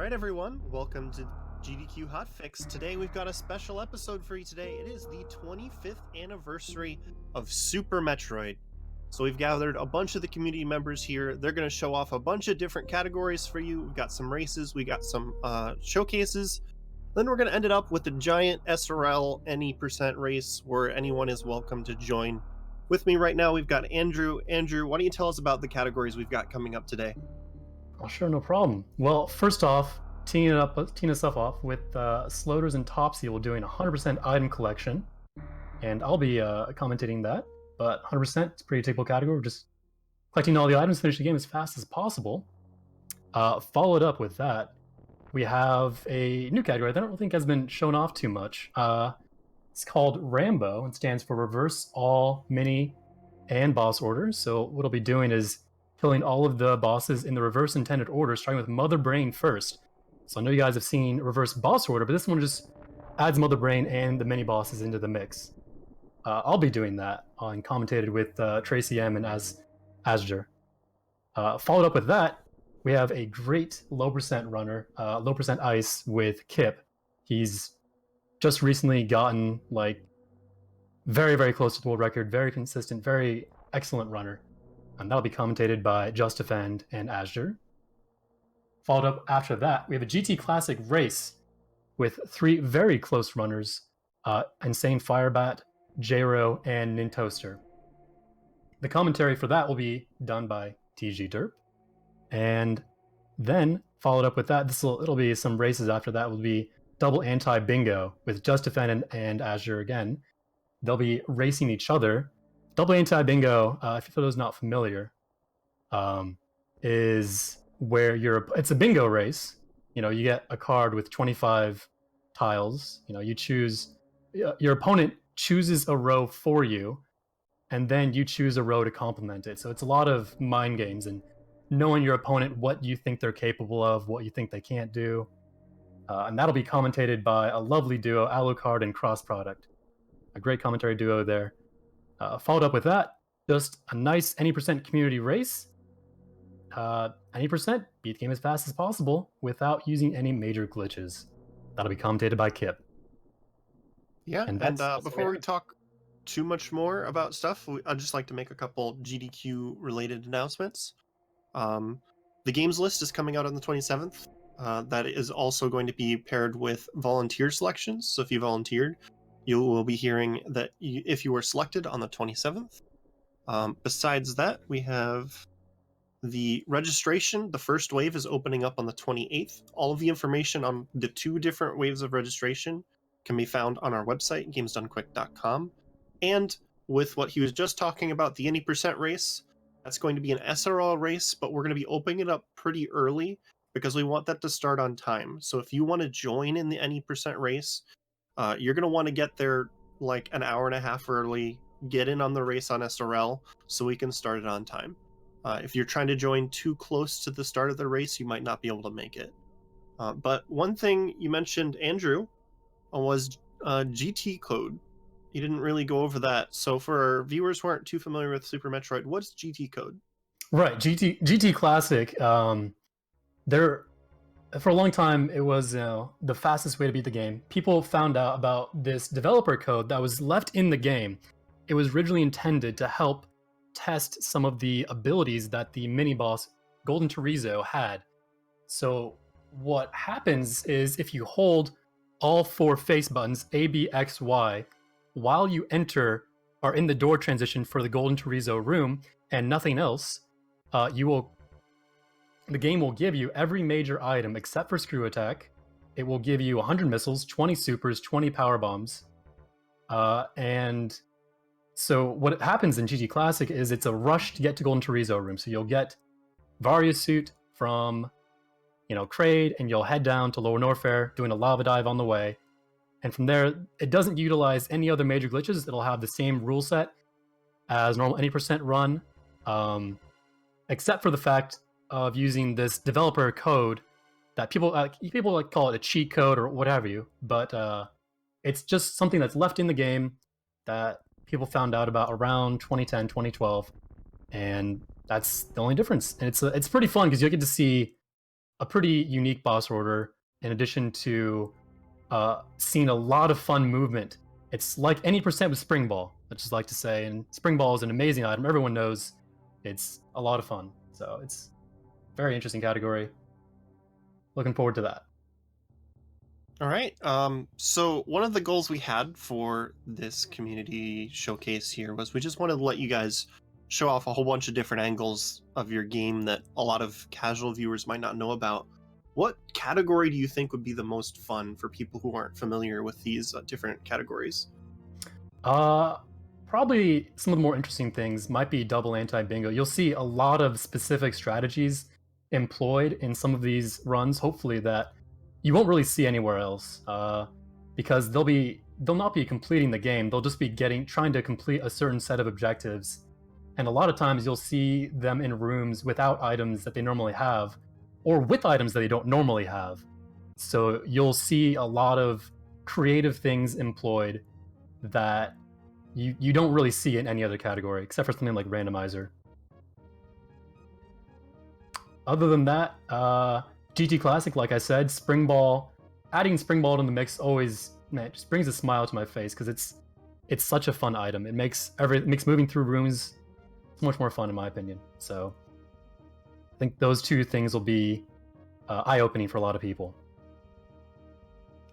right, everyone, welcome to GDQ HOTFIX. Today we've got a special episode for you today. It is the 25th anniversary of Super Metroid. So we've gathered a bunch of the community members here. They're going to show off a bunch of different categories for you. We've got some races, we got some showcases. Then we're going to end it up with the giant SRL any percent race where anyone is welcome to join. With me right now, we've got Andrew. Andrew, why don't you tell us about the categories we've got coming up today? Oh, sure, no problem. Well, first off, teeing us off with Sloters and Topsy doing 100% item collection, and I'll be commentating that. But 100% is a pretty typical category. We're just collecting all the items, finish the game as fast as possible. Followed up with that, we have a new category that I don't think has been shown off too much. It's called Rambo and stands for Reverse All Mini and Boss Orders. So what I'll be doing is killing all of the bosses in the reverse intended order, starting with Mother Brain first. So I know you guys have seen Reverse Boss Order, but this one just adds Mother Brain and the mini bosses into the mix. I'll be doing that and commentated with Tracy M and Asger. Followed up with that, we have a great low percent runner, low percent ice with Kip. He's just recently gotten like very, very close to the world record, very consistent, very excellent runner. And that'll be commentated by Justifend and Asger. Followed up after that, we have a GT Classic race with three very close runners, Insane Firebat, J-Ro, and Nintoaster. The commentary for that will be done by TG Derp. And then, followed up with that, it'll be some races after that will be Double Anti-Bingo with Justifend and Asger again. They'll be racing each other. Double Anti-Bingo, if for those not familiar, is where it's a bingo race. You know, you get a card with 25 tiles. You know, you choose, your opponent chooses a row for you, and then you choose a row to complement it. So it's a lot of mind games and knowing your opponent, what you think they're capable of, what you think they can't do. And that'll be commentated by a lovely duo, Alucard and Cross Product. A great commentary duo there. Followed up with that, just a nice any percent community race. Any percent, beat the game as fast as possible without using any major glitches. That'll be commentated by Kip. Yeah, and before we talk too much more about stuff, I'd just like to make a couple GDQ related announcements. The games list is coming out on the 27th. That is also going to be paired with volunteer selections. So if you volunteered, you will be hearing that if you were selected on the 27th. Besides that, we have the registration. The first wave is opening up on the 28th. All of the information on the two different waves of registration can be found on our website, gamesdonequick.com. And with what he was just talking about, the any percent race, that's going to be an SRL race, but we're going to be opening it up pretty early because we want that to start on time. So if you want to join in the any percent race, you're going to want to get there like an hour and a half early, get in on the race on SRL so we can start it on time. If you're trying to join too close to the start of the race, you might not be able to make it. But one thing you mentioned, Andrew, was GT code. You didn't really go over that. So for our viewers who aren't too familiar with Super Metroid, what's GT code? Right, GT Classic. There, for a long time, it was the fastest way to beat the game. People found out about this developer code that was left in the game. It was originally intended to help test some of the abilities that the mini boss Golden Chorizo had. So what happens is if you hold all four face buttons A, B, X, Y while you enter or in the door transition for the Golden Chorizo room and nothing else, the game will give you every major item except for Screw Attack. It will give you 100 missiles, 20 supers, 20 power bombs. And so what happens in GT Classic is it's a rush to get to Golden Chorizo room. So you'll get Various suit from, Kraid, and you'll head down to Lower Norfair, doing a lava dive on the way. And from there, it doesn't utilize any other major glitches. It'll have the same rule set as normal any percent run, except for the fact of using this developer code that people call it a cheat code or whatever but it's just something that's left in the game that people found out about around 2010, 2012, and that's the only difference. And it's pretty fun because you get to see a pretty unique boss order, in addition to seeing a lot of fun movement. It's like any percent with Spring Ball, I just like to say. And Spring Ball is an amazing item. Everyone knows it's a lot of fun. So it's a very interesting category. Looking forward to that. All right. So one of the goals we had for this community showcase here was we just wanted to let you guys show off a whole bunch of different angles of your game that a lot of casual viewers might not know about. What category do you think would be the most fun for people who aren't familiar with these different categories? Probably some of the more interesting things might be double anti-bingo. You'll see a lot of specific strategies employed in some of these runs, hopefully, that you won't really see anywhere else. Because they'll not be completing the game, they'll just be trying to complete a certain set of objectives. And a lot of times you'll see them in rooms without items that they normally have, or with items that they don't normally have. So you'll see a lot of creative things employed that you don't really see in any other category, except for something like randomizer. Other than that, GT Classic, like I said, Spring Ball, adding Spring Ball in the mix always, man, it just brings a smile to my face because it's such a fun item. It makes moving through rooms so much more fun, in my opinion. So I think those two things will be eye-opening for a lot of people.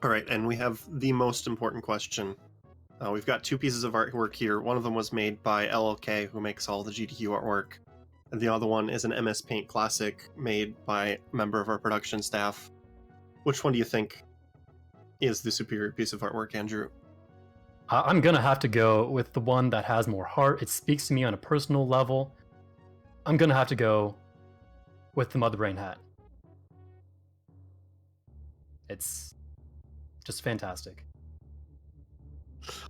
All right, and we have the most important question. We've got two pieces of artwork here. One of them was made by LLK, who makes all the GDQ artwork, and the other one is an MS Paint Classic made by a member of our production staff. Which one do you think is the superior piece of artwork, Andrew? I'm gonna have to go with the one that has more heart. It speaks to me on a personal level. I'm gonna have to go with the Mother Brain hat. It's just fantastic.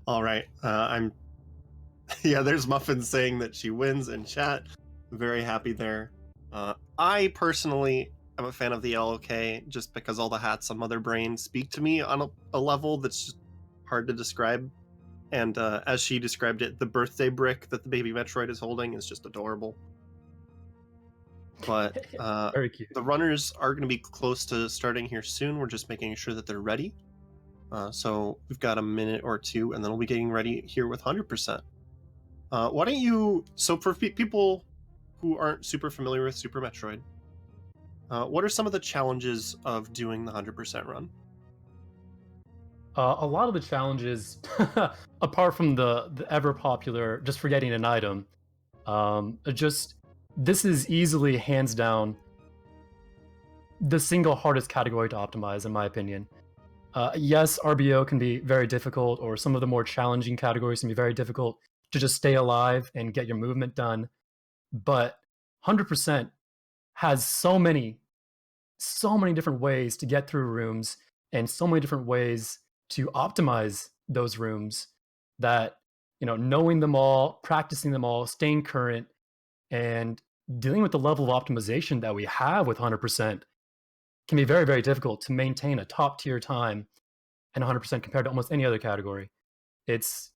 All right, yeah, there's Muffin saying that she wins in chat. Very happy there. I personally am a fan of the LOK just because all the hats on Mother Brain speak to me on a level that's just hard to describe. And as she described it, the birthday brick that the baby Metroid is holding is just adorable. But very cute. The runners are going to be close to starting here soon. We're just making sure that they're ready. So we've got a minute or two, and then we'll be getting ready here with 100%. Why don't you... So for people who aren't super familiar with Super Metroid, what are some of the challenges of doing the 100% run? A lot of the challenges, apart from the ever popular just forgetting an item, this is easily hands down the single hardest category to optimize, in my opinion. Yes, RBO can be very difficult, or some of the more challenging categories can be very difficult to just stay alive and get your movement done. But 100% has so many different ways to get through rooms and so many different ways to optimize those rooms that, knowing them all, practicing them all, staying current, and dealing with the level of optimization that we have with 100% can be very, very difficult to maintain a top tier time and 100% compared to almost any other category. It's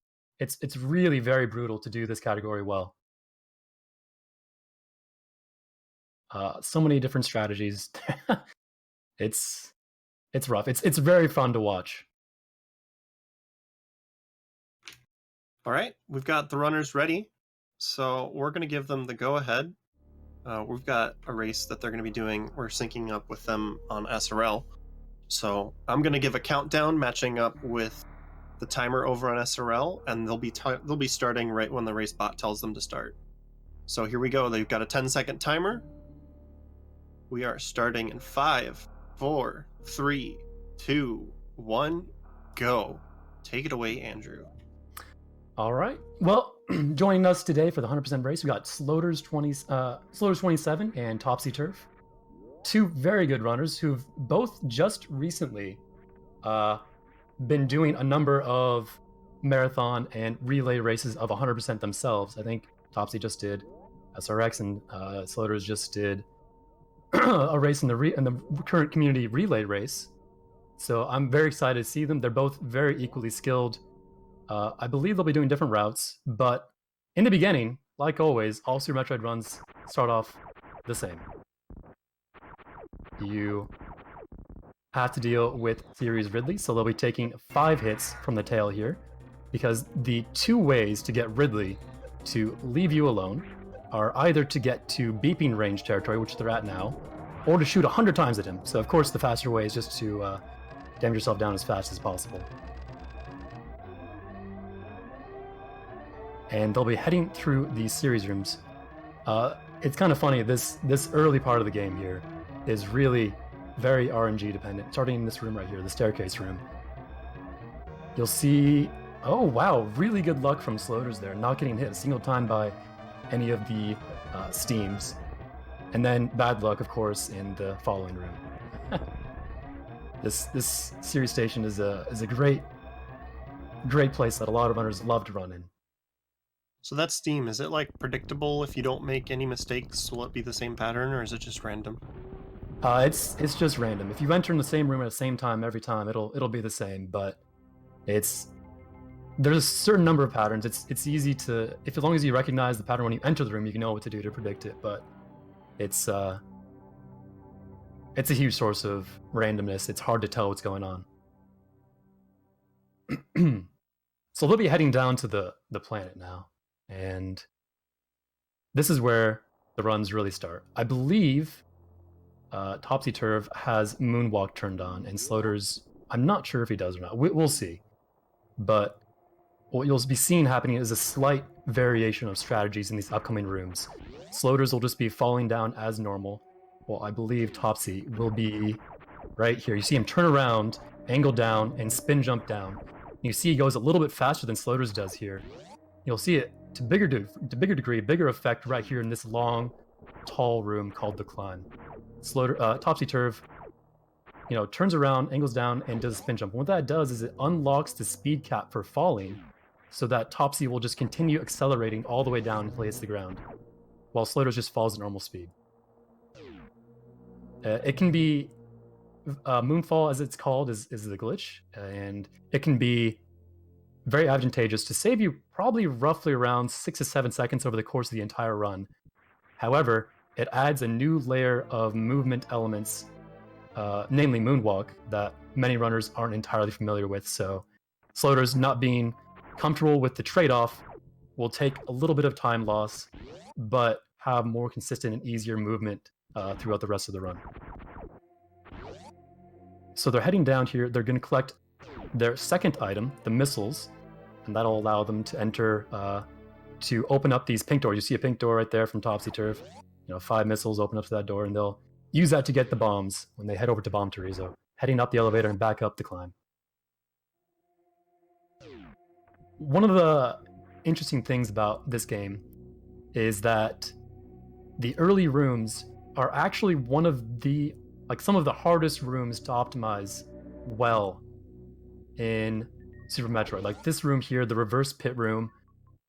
really very brutal to do this category well. So many different strategies. It's rough. It's very fun to watch. All right, we've got the runners ready, so we're going to give them the go-ahead. We've got a race that they're going to be doing. We're syncing up with them on SRL. So I'm going to give a countdown matching up with the timer over on SRL, and they'll be starting right when the race bot tells them to start. So here we go. They've got a 10-second timer. We are starting in 5, 4, 3, 2, 1, go. Take it away, Andrew. All right. Well, joining us today for the 100% race, we got Sloters 27 and Topsy Turf. Two very good runners who've both just recently been doing a number of marathon and relay races of 100% themselves. I think Topsy just did SRX, and Sloters just did a race in the current community relay race. So I'm very excited to see them. They're both very equally skilled. I believe they'll be doing different routes, but in the beginning, like always, all Super Metroid runs start off the same. you have to deal with Theory's Ridley, so they'll be taking 5 hits from the tail here, because the 2 ways to get Ridley to leave you alone are either to get to beeping range territory, which they're at now, or to shoot 100 times at him. So of course the faster way is just to damage yourself down as fast as possible. And they'll be heading through these series rooms. It's kind of funny, this early part of the game here is really very RNG dependent. Starting in this room right here, the staircase room. You'll see, oh wow, really good luck from Sloters there, not getting hit a single time by any of the steams. And then bad luck, of course, in the following room. This series station is a great place that a lot of runners love to run in. So that steam, is it like predictable? If you don't make any mistakes, will it be the same pattern, or is it just random? It's just random. If you enter in the same room at the same time every time, it'll be the same. But there's a certain number of patterns. It's easy to, as long as you recognize the pattern when you enter the room, you can know what to do to predict it. But it's a huge source of randomness. It's hard to tell what's going on. So they'll be heading down to the planet now, and this is where the runs really start. I believe Topsy Turv has Moonwalk turned on, and Sloters, I'm not sure if he does or not. We'll see. But what you'll be seeing happening is a slight variation of strategies in these upcoming rooms. Sloters will just be falling down as normal, while I believe Topsy will be right here. You see him turn around, angle down, and spin jump down. You see he goes a little bit faster than Sloters does here. You'll see it to bigger degree, bigger effect right here in this long, tall room called the Climb. Topsy Turv, turns around, angles down, and does a spin jump. And what that does is it unlocks the speed cap for falling, so that Topsy will just continue accelerating all the way down until he hits the ground, while Sloters just falls at normal speed. It can be Moonfall, as it's called, is the glitch, and it can be very advantageous to save you probably roughly around 6 to 7 seconds over the course of the entire run. However, it adds a new layer of movement elements, namely Moonwalk, that many runners aren't entirely familiar with, so Sloters not being comfortable with the trade-off will take a little bit of time loss, but have more consistent and easier movement throughout the rest of the run. So they're heading down here, they're going to collect their second item, the missiles, and that'll allow them to enter, to open up these pink doors. You see a pink door right there from Topsy Turv. 5 missiles open up to that door, and they'll use that to get the bombs when they head over to Bomb Teresa, heading up the elevator and back up the climb. One of the interesting things about this game is that the early rooms are actually some of the hardest rooms to optimize well in Super Metroid. Like this room here, the reverse pit room,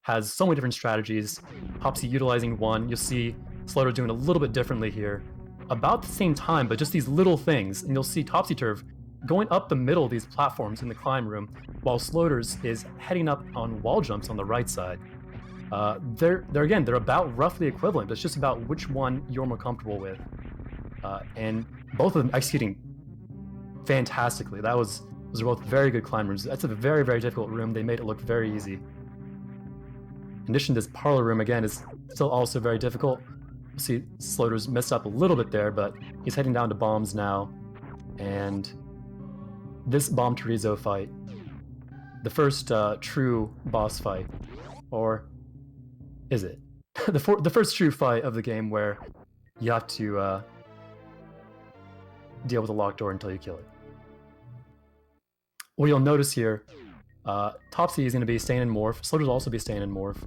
has so many different strategies. Topsy utilizing one. You'll see Sloters doing a little bit differently here. About the same time, but just these little things. And you'll see Topsy Turv going up the middle of these platforms in the climb room, while Sloters is heading up on wall jumps on the right side. They're about roughly equivalent. It's just about which one you're more comfortable with. And both of them executing fantastically. Those are both very good climb rooms. That's a very, very difficult room. They made it look very easy. In addition, this parlor room, again, is still also very difficult. You see Sloters messed up a little bit there, but he's heading down to bombs now. And this Bomb Teresa fight, the first true boss fight, or is it? the first true fight of the game where you have to deal with a locked door until you kill it. What you'll notice here, Topsy is going to be staying in morph. Sloters will also be staying in morph.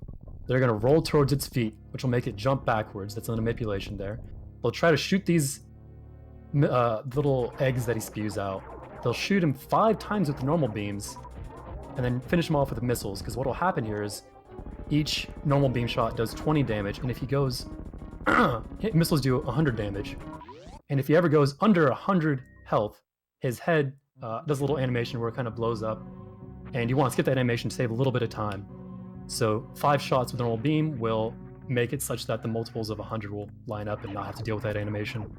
They're going to roll towards its feet, which will make it jump backwards. That's a manipulation there. They'll try to shoot these little eggs that he spews out. They'll shoot him 5 times with the normal beams, and then finish him off with missiles, because what will happen here is each normal beam shot does 20 damage, and if he goes... missiles do 100 damage. And if he ever goes under 100 health, his head does a little animation where it kind of blows up, and you want to skip that animation to save a little bit of time. So 5 shots with a normal beam will make it such that the multiples of 100 will line up and not have to deal with that animation.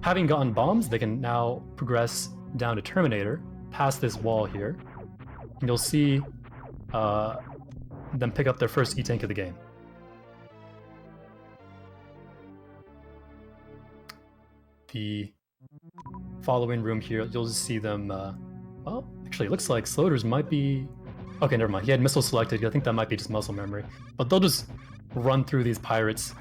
having gotten bombs, they can now progress down to Terminator, past this wall here, and you'll see them pick up their first E-Tank of the game. The following room here, you'll just see them, well, actually, it looks like Sloters might be... Okay, never mind. He had missile selected. I think that might be just muscle memory. But they'll just run through these pirates.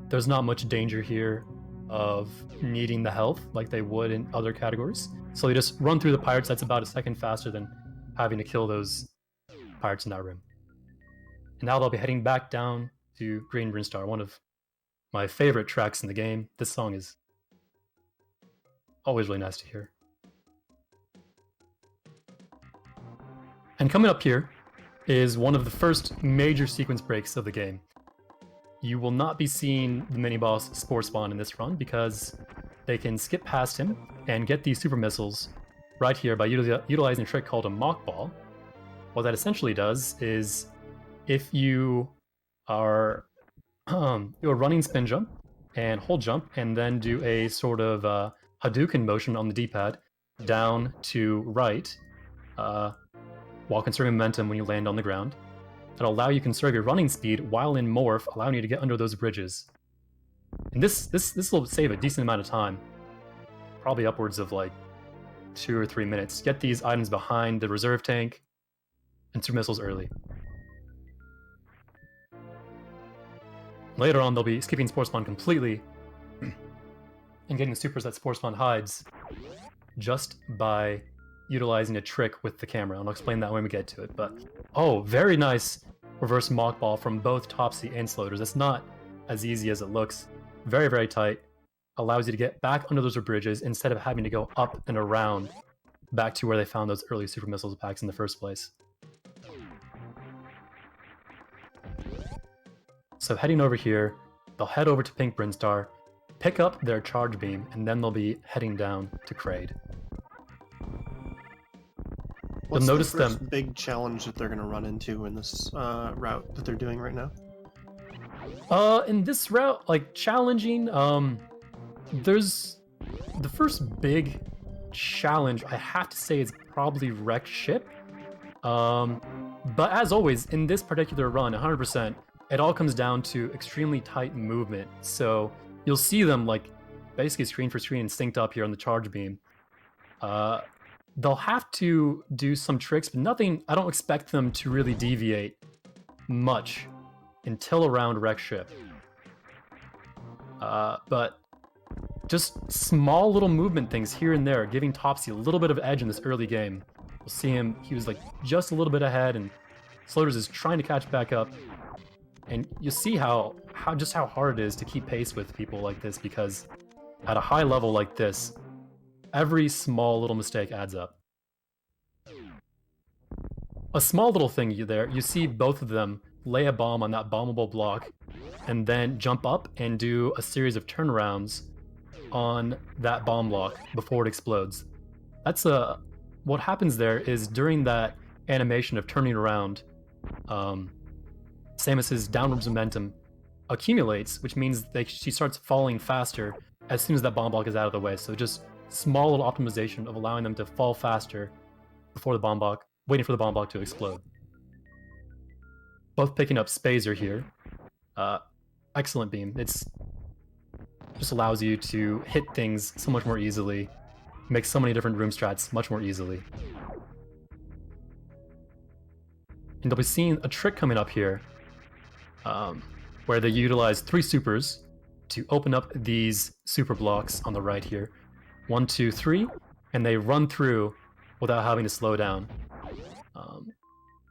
There's not much danger here of needing the health like they would in other categories. So they just run through the pirates. That's about a second faster than having to kill those pirates in that room. And now they'll be heading back down to Green Brinstar, one of my favorite tracks in the game. This song is always really nice to hear. And coming up here is one of the first major sequence breaks of the game. You will not be seeing the mini-boss Spore Spawn in this run because they can skip past him and get these super missiles right here by utilizing a trick called a mock ball. What that essentially does is if you are do a running spin jump and hold jump and then do a sort of Hadouken motion on the D-pad down to right, while conserving momentum when you land on the ground. That'll allow you to conserve your running speed while in morph, allowing you to get under those bridges. And this will save a decent amount of time, probably upwards of like 2 or 3 minutes. Get these items behind the reserve tank and super missiles early. Later on, they'll be skipping Spore Spawn completely and getting the supers that Spore Spawn hides just by utilizing a trick with the camera. I'll explain that when we get to it. But oh, very nice reverse mock ball from both Topsy and Sloters. That's not as easy as it looks. Very, very tight. Allows you to get back under those bridges instead of having to go up and around back to where they found those early super missiles packs in the first place. So heading over here, they'll head over to Pink Brinstar, pick up their charge beam, and then they'll be heading down to Kraid. What's You'll notice the first big challenge that they're going to run into in this route that they're doing right now? In this route, like challenging, there's the first big challenge I have to say is probably wrecked ship. But as always, in this particular run, 100%, it all comes down to extremely tight movement. So you'll see them like basically screen for screen and synced up here on the charge beam. They'll have to do some tricks, but nothing, I don't expect them to really deviate much until around wreck ship. But just small little movement things here and there, giving Topsy a little bit of edge in this early game. We'll see him, he was like just a little bit ahead, and Sloters is trying to catch back up. And you see how hard it is to keep pace with people like this, because at a high level like this, every small little mistake adds up. A small little thing you see both of them lay a bomb on that bombable block and then jump up and do a series of turnarounds on that bomb block before it explodes. That's what happens there is during that animation of turning around, Samus's downwards momentum accumulates, which means she starts falling faster as soon as that bomb block is out of the way. So just small little optimization of allowing them to fall faster before the bomb block, waiting for the bomb block to explode. Both picking up Spazer here. Excellent beam. It's just allows you to hit things so much more easily, makes so many different room strats much more easily. And they'll be seeing a trick coming up here, where they utilize 3 supers to open up these super blocks on the right here. 1, 2, 3, and they run through without having to slow down.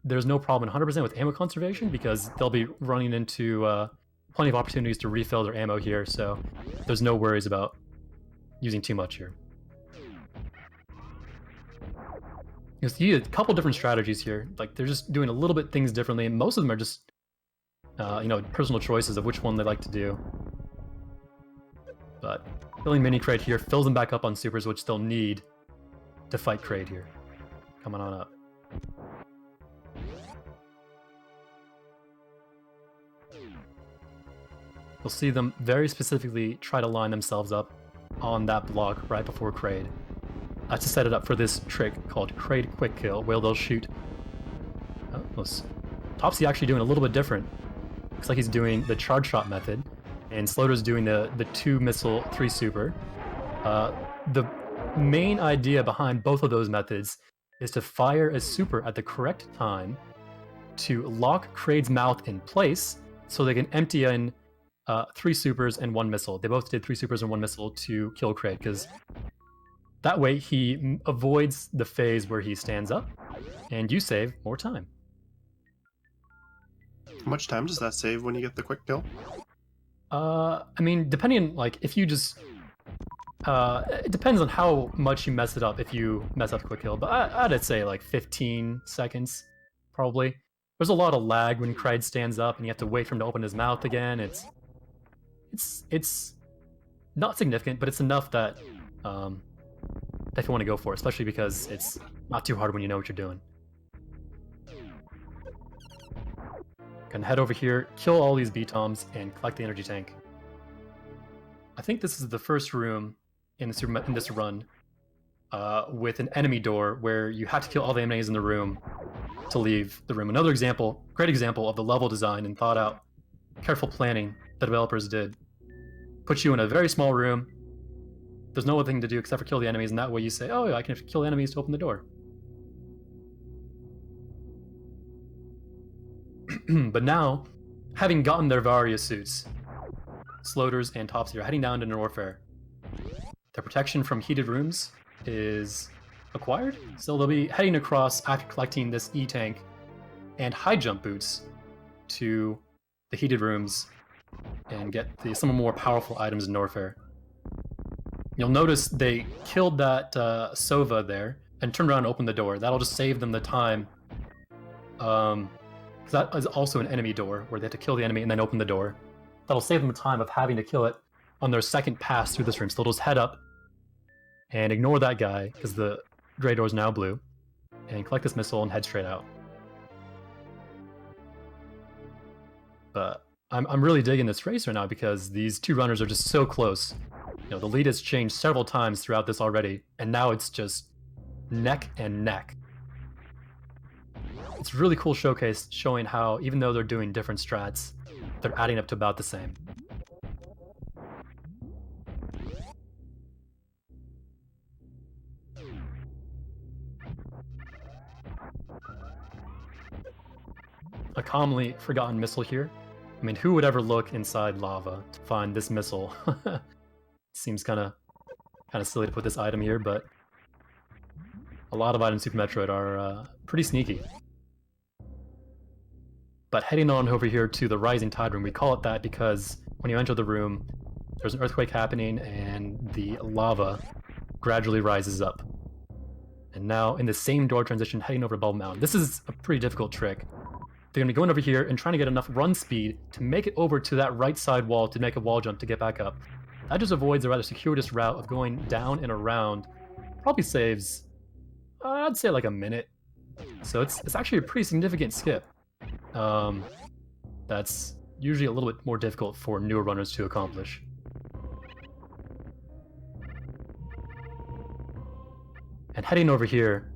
There's no problem 100% with ammo conservation because they'll be running into plenty of opportunities to refill their ammo here, so there's no worries about using too much here. You see a couple different strategies here. Like they're just doing a little bit things differently, and most of them are just personal choices of which one they like to do. But filling mini Kraid here fills them back up on supers, which they'll need to fight Kraid here. Coming on up. You'll see them very specifically try to line themselves up on that block right before Kraid. To set it up for this trick called Kraid Quick Kill, where they'll shoot. Oh, Topsy actually doing a little bit different. Looks like he's doing the charge shot method, and Sloter's doing the 2 missile 3 super. The main idea behind both of those methods is to fire a super at the correct time to lock Kraid's mouth in place so they can empty in 3 supers and 1 missile. They both did 3 supers and 1 missile to kill Kraid, because that way he avoids the phase where he stands up, and you save more time. How much time does that save when you get the quick kill? I mean, depending on, like, if you just... it depends on how much you mess it up if you mess up quick kill, but I'd say like 15 seconds, probably. There's a lot of lag when Kraid stands up and you have to wait for him to open his mouth again. It's not significant, but it's enough that definitely want to go for it, especially because it's not too hard when you know what you're doing. Gonna head over here, kill all these B-toms, and collect the energy tank. I think this is the first room in this run with an enemy door where you have to kill all the enemies in the room to leave the room. Another example, great example of the level design and thought out, careful planning the developers did. Put you in a very small room. There's no other thing to do except for kill the enemies, and that way you say, oh, I can kill enemies to open the door. But now, having gotten their Varia suits, Sloters and Topsy are heading down to Norfair. Their protection from heated rooms is acquired, so they'll be heading across after collecting this E-tank and high jump boots to the heated rooms and get some more powerful items in Norfair. You'll notice they killed that Sova there and turned around and opened the door. That'll just save them the time. That is also an enemy door where they have to kill the enemy and then open the door. That'll save them the time of having to kill it on their second pass through this room. So they'll just head up and ignore that guy, because the gray door is now blue, and collect this missile and head straight out. But I'm really digging this race right now because these 2 runners are just so close. You know, the lead has changed several times throughout this already, and now it's just neck and neck. It's a really cool showcase showing how, even though they're doing different strats, they're adding up to about the same. A commonly forgotten missile here. I mean, who would ever look inside lava to find this missile? Seems kind of silly to put this item here, but a lot of items in Super Metroid are pretty sneaky. But heading on over here to the Rising Tide room, we call it that because when you enter the room, there's an earthquake happening and the lava gradually rises up. And now in the same door transition, heading over to Bubble Mountain. This is a pretty difficult trick. They're going to be going over here and trying to get enough run speed to make it over to that right side wall to make a wall jump to get back up. That just avoids a rather circuitous route of going down and around. Probably saves, I'd say, like a minute. So it's actually a pretty significant skip. That's usually a little bit more difficult for newer runners to accomplish. And heading over here,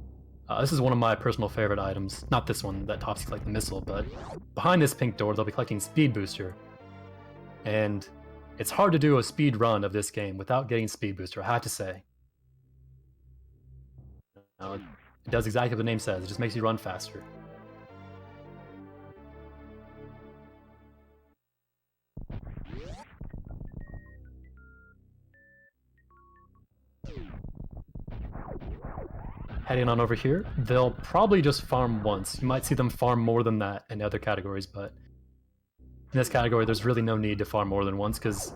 this is one of my personal favorite items. Not this one that Topsy collected the missile, but behind this pink door, they'll be collecting Speed Booster. And it's hard to do a speed run of this game without getting Speed Booster, I have to say. It does exactly what the name says, it just makes you run faster. Heading on over here, they'll probably just farm once. You might see them farm more than that in other categories, but in this category there's really no need to farm more than once, because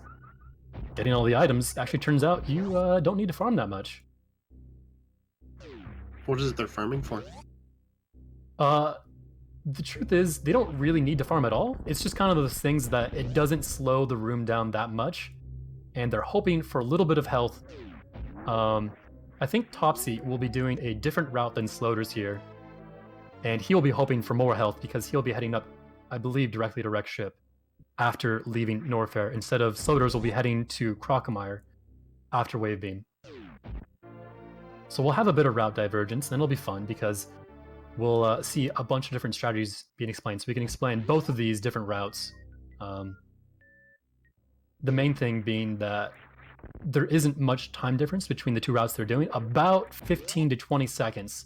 getting all the items actually turns out you don't need to farm that much. What is it they're farming for? The truth is, they don't really need to farm at all. It's just kind of those things that it doesn't slow the room down that much, and they're hoping for a little bit of health. I think Topsy will be doing a different route than Sloters here, and he'll be hoping for more health because he'll be heading up, I believe, directly to Wreck's ship after leaving Norfair, instead of Sloters will be heading to Crocomire after Wave Beam. So we'll have a bit of route divergence, and it'll be fun because we'll see a bunch of different strategies being explained. So we can explain both of these different routes. The main thing being that there isn't much time difference between the two routes they're doing, about 15 to 20 seconds.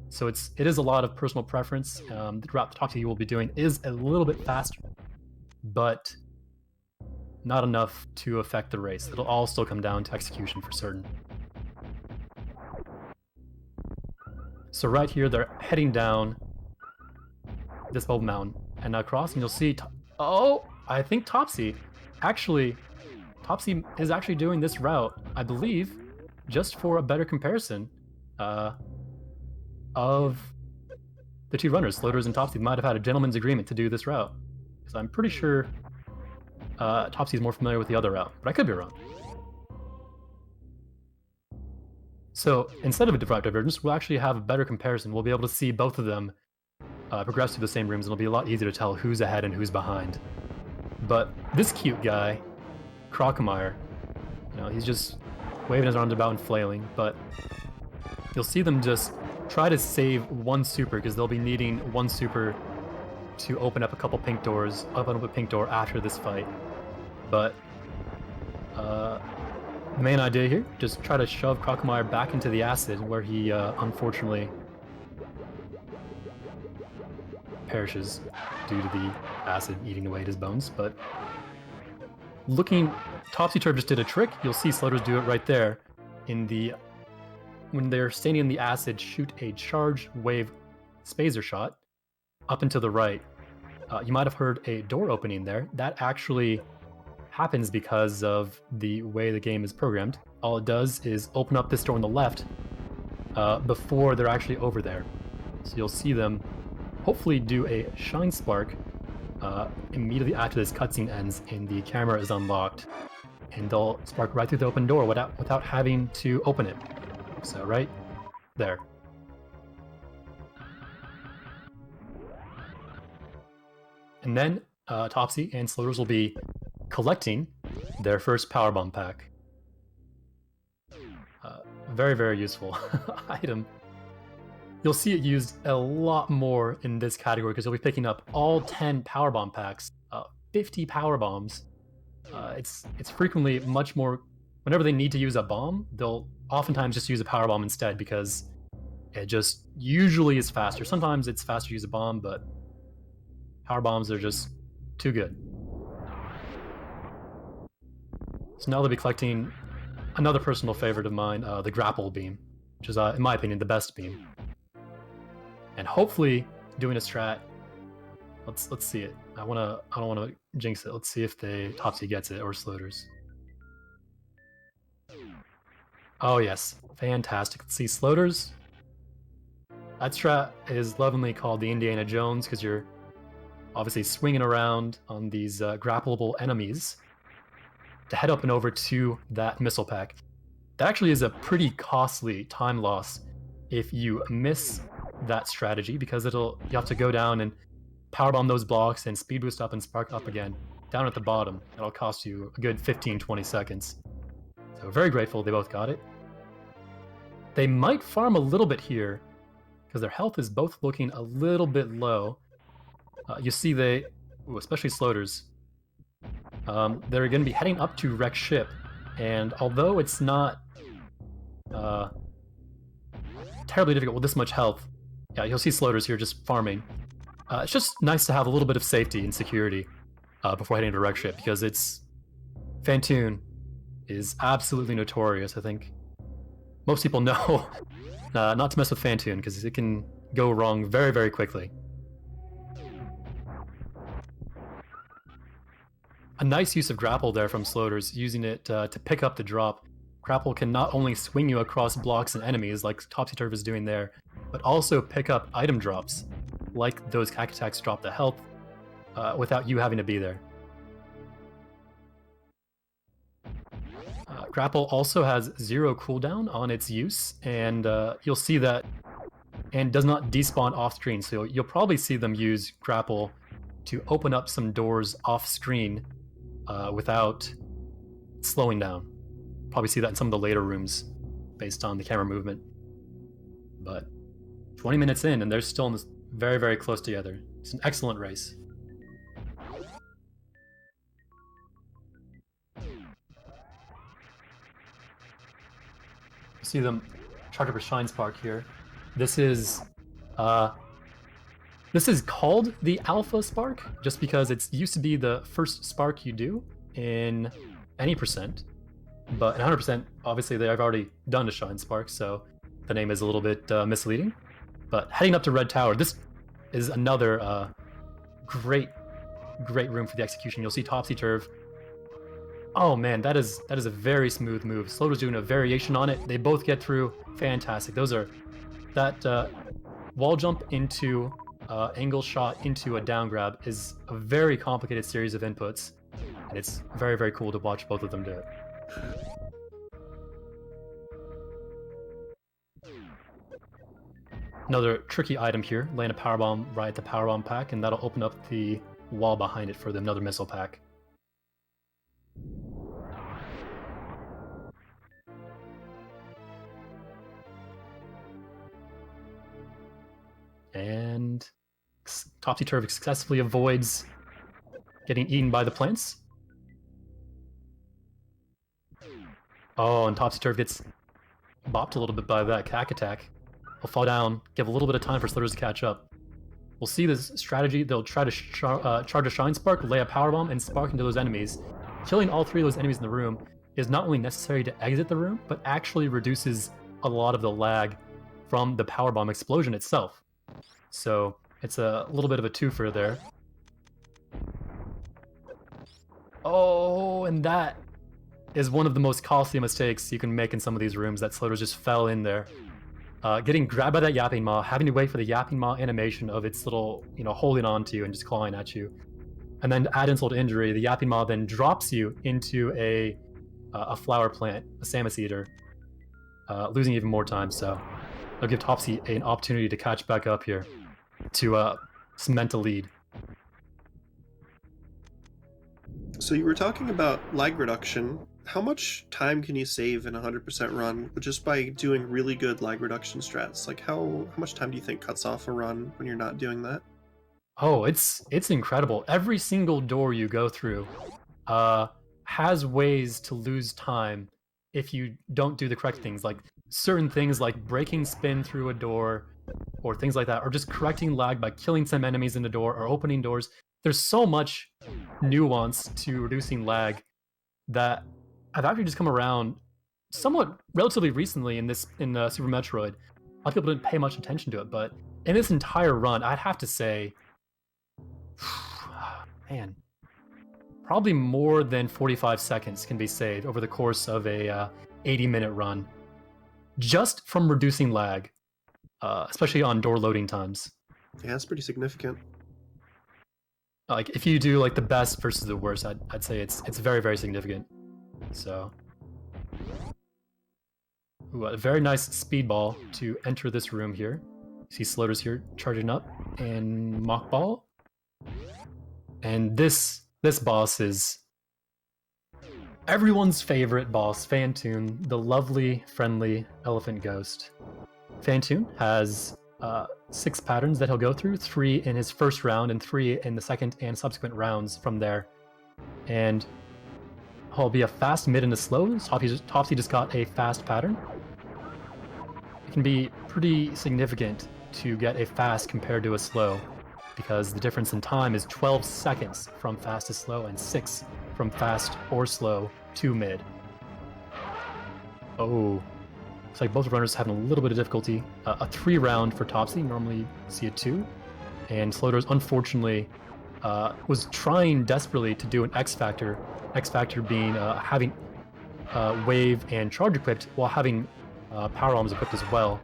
So it is a lot of personal preference. The route the Toxie will be doing is a little bit faster, but not enough to affect the race. It'll all still come down to execution for certain. So right here, they're heading down this bubble mountain, and now crossing, you'll see. I think Topsy is actually doing this route, I believe, just for a better comparison of the two runners. Floaters and Topsy might have had a gentleman's agreement to do this route, because I'm pretty sure Topsy is more familiar with the other route, but I could be wrong. So instead of a route divergence, we'll actually have a better comparison. We'll be able to see both of them progress through the same rooms, and it'll be a lot easier to tell who's ahead and who's behind. But this cute guy, Crocomire, he's just waving his arms about and flailing, but you'll see them just try to save one super, because they'll be needing one super to open up a couple pink doors, open up a pink door after this fight. But the main idea here, just try to shove Crocomire back into the acid, where he unfortunately perishes due to the acid eating away at his bones. But Topsy-Turv just did a trick. You'll see Slutters do it right there. When they're standing in the acid, shoot a charge wave spazer shot up and to the right. You might have heard a door opening there. That actually happens because of the way the game is programmed. All it does is open up this door on the left before they're actually over there. So you'll see them hopefully do a Shine Spark immediately after this cutscene ends and the camera is unlocked, and they'll spark right through the open door without having to open it. So right there. And then Topsy and Slutters will be collecting their first Powerbomb pack. Very, very useful item. You'll see it used a lot more in this category because you'll be picking up all 10 Powerbomb packs, 50 Powerbombs. It's frequently much more. Whenever they need to use a bomb, they'll oftentimes just use a Powerbomb instead because it just usually is faster. Sometimes it's faster to use a bomb, but Powerbombs are just too good. So now they'll be collecting another personal favorite of mine, the Grapple Beam, which is, in my opinion, the best beam. And hopefully doing a strat. Let's see it. I don't want to jinx it. Let's see if Topsy gets it or Slutters. Oh yes, fantastic. Let's see Slutters. That strat is lovingly called the Indiana Jones because you're obviously swinging around on these grappleable enemies to head up and over to that missile pack. That actually is a pretty costly time loss if you miss that strategy, because you have to go down and powerbomb those blocks and speed boost up and spark up again down at the bottom. It'll cost you a good 15-20 seconds. So very grateful they both got it. They might farm a little bit here because their health is both looking a little bit low. You see especially Slutters, they're going to be heading up to Wreck Ship, and although it's not terribly difficult with this much health, yeah, you'll see Slutters here just farming. It's just nice to have a little bit of safety and security before heading to Wreck Ship, because Phantoon is absolutely notorious. I think most people know not to mess with Phantoon because it can go wrong very, very quickly. A nice use of Grapple there from Slutters, using it to pick up the drop. Grapple can not only swing you across blocks and enemies like Topsy-Turv is doing there, but also pick up item drops, like those Cack Attacks drop the health, without you having to be there. Grapple also has 0 cooldown on its use, and you'll see that, and does not despawn off-screen, so you'll probably see them use Grapple to open up some doors off-screen without slowing down. probably see that in some of the later rooms based on the camera movement. But 20 minutes in, and they're still in this very, very close together. It's an excellent race. See them charge up a Shine Spark here. This is called the Alpha Spark, just because it's used to be the first spark you do in any percent. But in 100%, obviously they've already done a Shine Spark, so the name is a little bit misleading. But heading up to Red Tower, this is another great room for the execution. You'll see Topsy-Turv. Oh man, that is a very smooth move. Sloater's doing a variation on it. They both get through. Fantastic. Those are that wall jump into angle shot into a down grab is a very complicated series of inputs, and it's very, very cool to watch both of them do it. Another tricky item here, land a powerbomb right at the powerbomb pack, and that'll open up the wall behind it for another missile pack. And Topsy-Turv successfully avoids getting eaten by the plants. Oh, and Topsy-Turv gets bopped a little bit by that cack attack. He'll fall down, give a little bit of time for Sloaters to catch up. We'll see this strategy. They'll try to charge a Shine Spark, lay a Powerbomb, and spark into those enemies. Killing all three of those enemies in the room is not only necessary to exit the room, but actually reduces a lot of the lag from the Powerbomb explosion itself. So it's a little bit of a twofer there. Oh, and that is one of the most costly mistakes you can make in some of these rooms, that Sloaters just fell in there. Getting grabbed by that Yapping Maw, having to wait for the Yapping Maw animation of its little, holding on to you and just clawing at you. And then to add insult to injury, the Yapping Maw then drops you into a flower plant, a Samus Eater, losing even more time. So they'll give Topsy an opportunity to catch back up here to cement a lead. So you were talking about lag reduction. How much time can you save in a 100% run just by doing really good lag reduction strats? Like how much time do you think cuts off a run when you're not doing that? Oh, it's incredible. Every single door you go through has ways to lose time if you don't do the correct things. Like certain things like breaking spin through a door or things like that, or just correcting lag by killing some enemies in the door or opening doors. There's so much nuance to reducing lag that I've actually just come around somewhat relatively recently in Super Metroid. A lot of people didn't pay much attention to it, but in this entire run, I'd have to say, man, probably more than 45 seconds can be saved over the course of a 80-minute run, just from reducing lag, especially on door loading times. Yeah, that's pretty significant. Like if you do like the best versus the worst, I'd say it's very, very significant. So, ooh, a very nice speedball to enter this room here. You see Sloaters here charging up, and Mock Ball. And this boss is everyone's favorite boss, Phantoon, the lovely, friendly elephant ghost. Phantoon has 6 patterns that he'll go through, 3 in his first round and 3 in the second and subsequent rounds from there. And he'll be a fast, mid, and a slow. Topsy just got a fast pattern. It can be pretty significant to get a fast compared to a slow, because the difference in time is 12 seconds from fast to slow and 6 from fast or slow to mid. Oh, looks like both runners having a little bit of difficulty. A 3-round for Topsy, normally you see a 2. And Sloaters, unfortunately, was trying desperately to do an X Factor. X Factor being having Wave and Charge equipped while having Power Bombs equipped as well.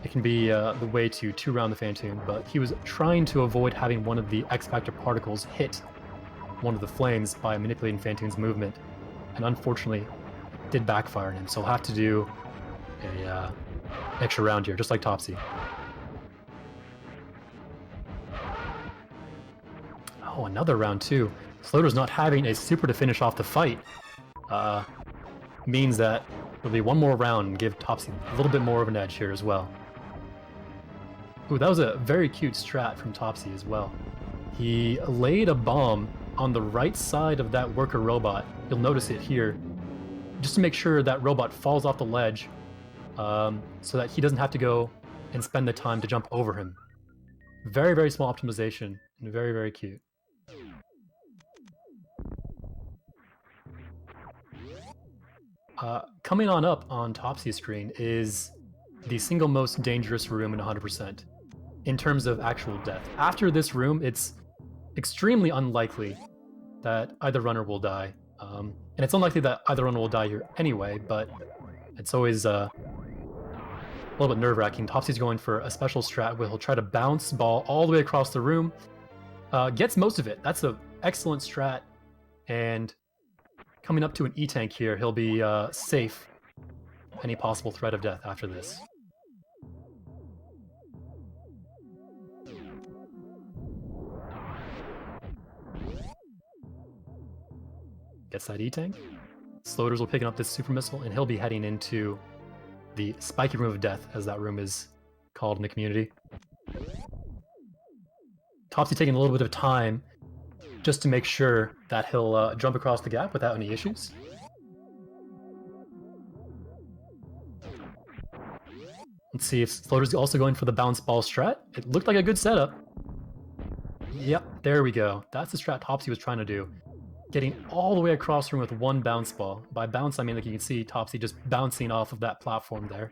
It can be the way to 2-round the Phantoon, but he was trying to avoid having one of the X Factor particles hit one of the flames by manipulating Phantoon's movement, and unfortunately it did backfire on him, so he'll have to do a extra round here, just like Topsy. Oh, another round too. Sloater's not having a super to finish off the fight. means that there'll be one more round and give Topsy a little bit more of an edge here as well. Ooh, that was a very cute strat from Topsy as well. He laid a bomb on the right side of that worker robot. You'll notice it here, just to make sure that robot falls off the ledge, so that he doesn't have to go and spend the time to jump over him. Very, very small optimization, and very, very cute. Coming on up on Topsy's screen is the single most dangerous room in 100%, in terms of actual death. After this room, it's extremely unlikely that either runner will die. And it's unlikely that either runner will die here anyway, but it's always a little bit nerve-wracking. Topsy's going for a special strat where he'll try to bounce ball all the way across the room. Gets most of it. That's an excellent strat. And coming up to an E-tank here, he'll be safe any possible threat of death after this. Gets that E-tank. Sloters will pick up this super missile, and he'll be heading into the spiky room of death, as that room is called in the community. Topsy taking a little bit of time just to make sure that he'll jump across the gap without any issues. Let's see if Floater's also going for the bounce ball strat. It looked like a good setup. Yep, there we go. That's the strat Topsy was trying to do. Getting all the way across the room with one bounce ball. By bounce, I mean, like you can see Topsy just bouncing off of that platform there.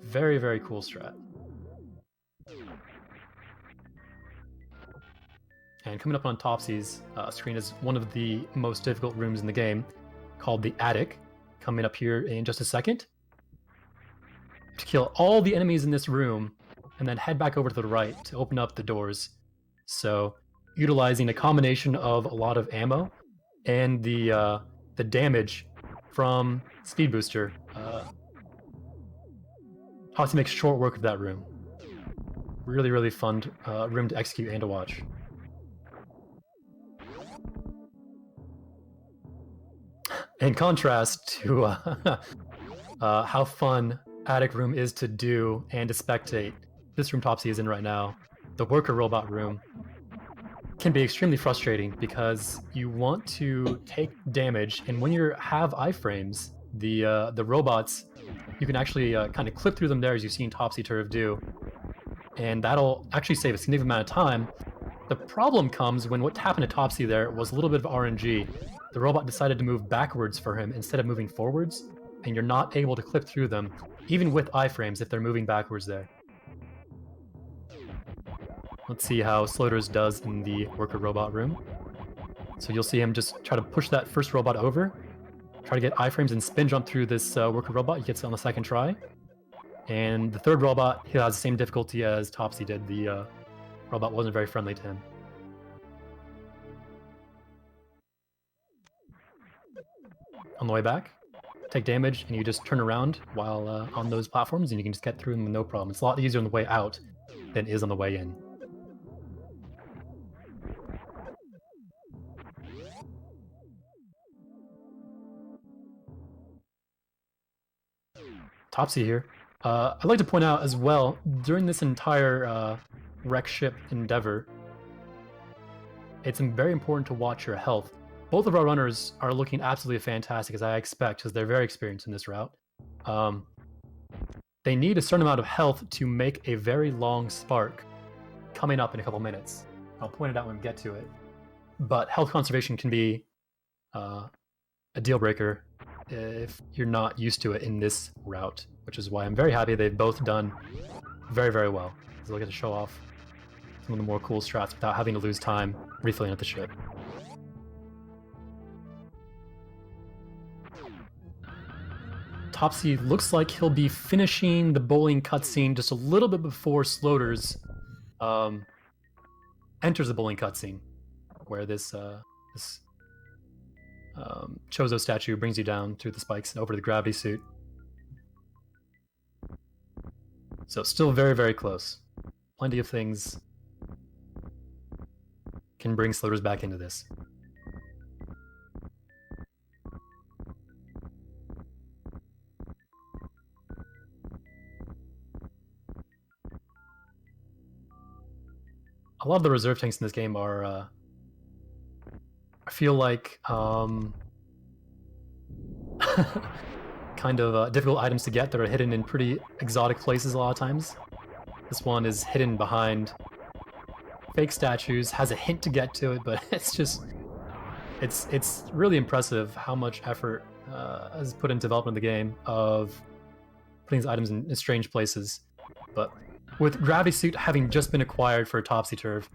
Very, very cool strat. And coming up on Topsy's screen is one of the most difficult rooms in the game, called the Attic. Coming up here in just a second. To kill all the enemies in this room, and then head back over to the right to open up the doors. So, utilizing a combination of a lot of ammo and the damage from Speed Booster, Topsy makes short work of that room. Really, really fun room to execute and to watch. In contrast to how fun Attic Room is to do and to spectate, this room Topsy is in right now, the worker robot room, can be extremely frustrating because you want to take damage, and when you have iframes, the robots, you can actually kind of clip through them there, as you've seen Topsy Turf do, and that'll actually save a significant amount of time. The problem comes when what happened to Topsy there was a little bit of RNG. The robot decided to move backwards for him instead of moving forwards, and you're not able to clip through them, even with iframes if they're moving backwards there. Let's see how Sloters does in the worker robot room. So you'll see him just try to push that first robot over, try to get iframes and spin jump through this worker robot. He gets it on the second try. And the third robot, he has the same difficulty as Topsy did. The robot wasn't very friendly to him. On the way back, take damage, and you just turn around while on those platforms, and you can just get through them with no problem. It's a lot easier on the way out than it is on the way in. Topsy here. I'd like to point out as well, during this entire wreck ship endeavor, it's very important to watch your health. Both of our runners are looking absolutely fantastic, as I expect, because they're very experienced in this route. They need a certain amount of health to make a very long spark coming up in a couple minutes. I'll point it out when we get to it. But health conservation can be a deal breaker if you're not used to it in this route, which is why I'm very happy they've both done very, very well. So they'll get to show off some of the more cool strats without having to lose time refilling at the ship. Topsy looks like he'll be finishing the bowling cutscene just a little bit before Sloters enters the bowling cutscene, where this Chozo statue brings you down through the spikes and over to the gravity suit. So still very, very close. Plenty of things can bring Sloters back into this. a lot of the reserve tanks in this game are, I feel like, kind of difficult items to get that are hidden in pretty exotic places a lot of times. This one is hidden behind fake statues, has a hint to get to it, but it's really impressive how much effort is put into development of the game of putting these items in strange places. But with Gravity Suit having just been acquired for Topsy-Turv,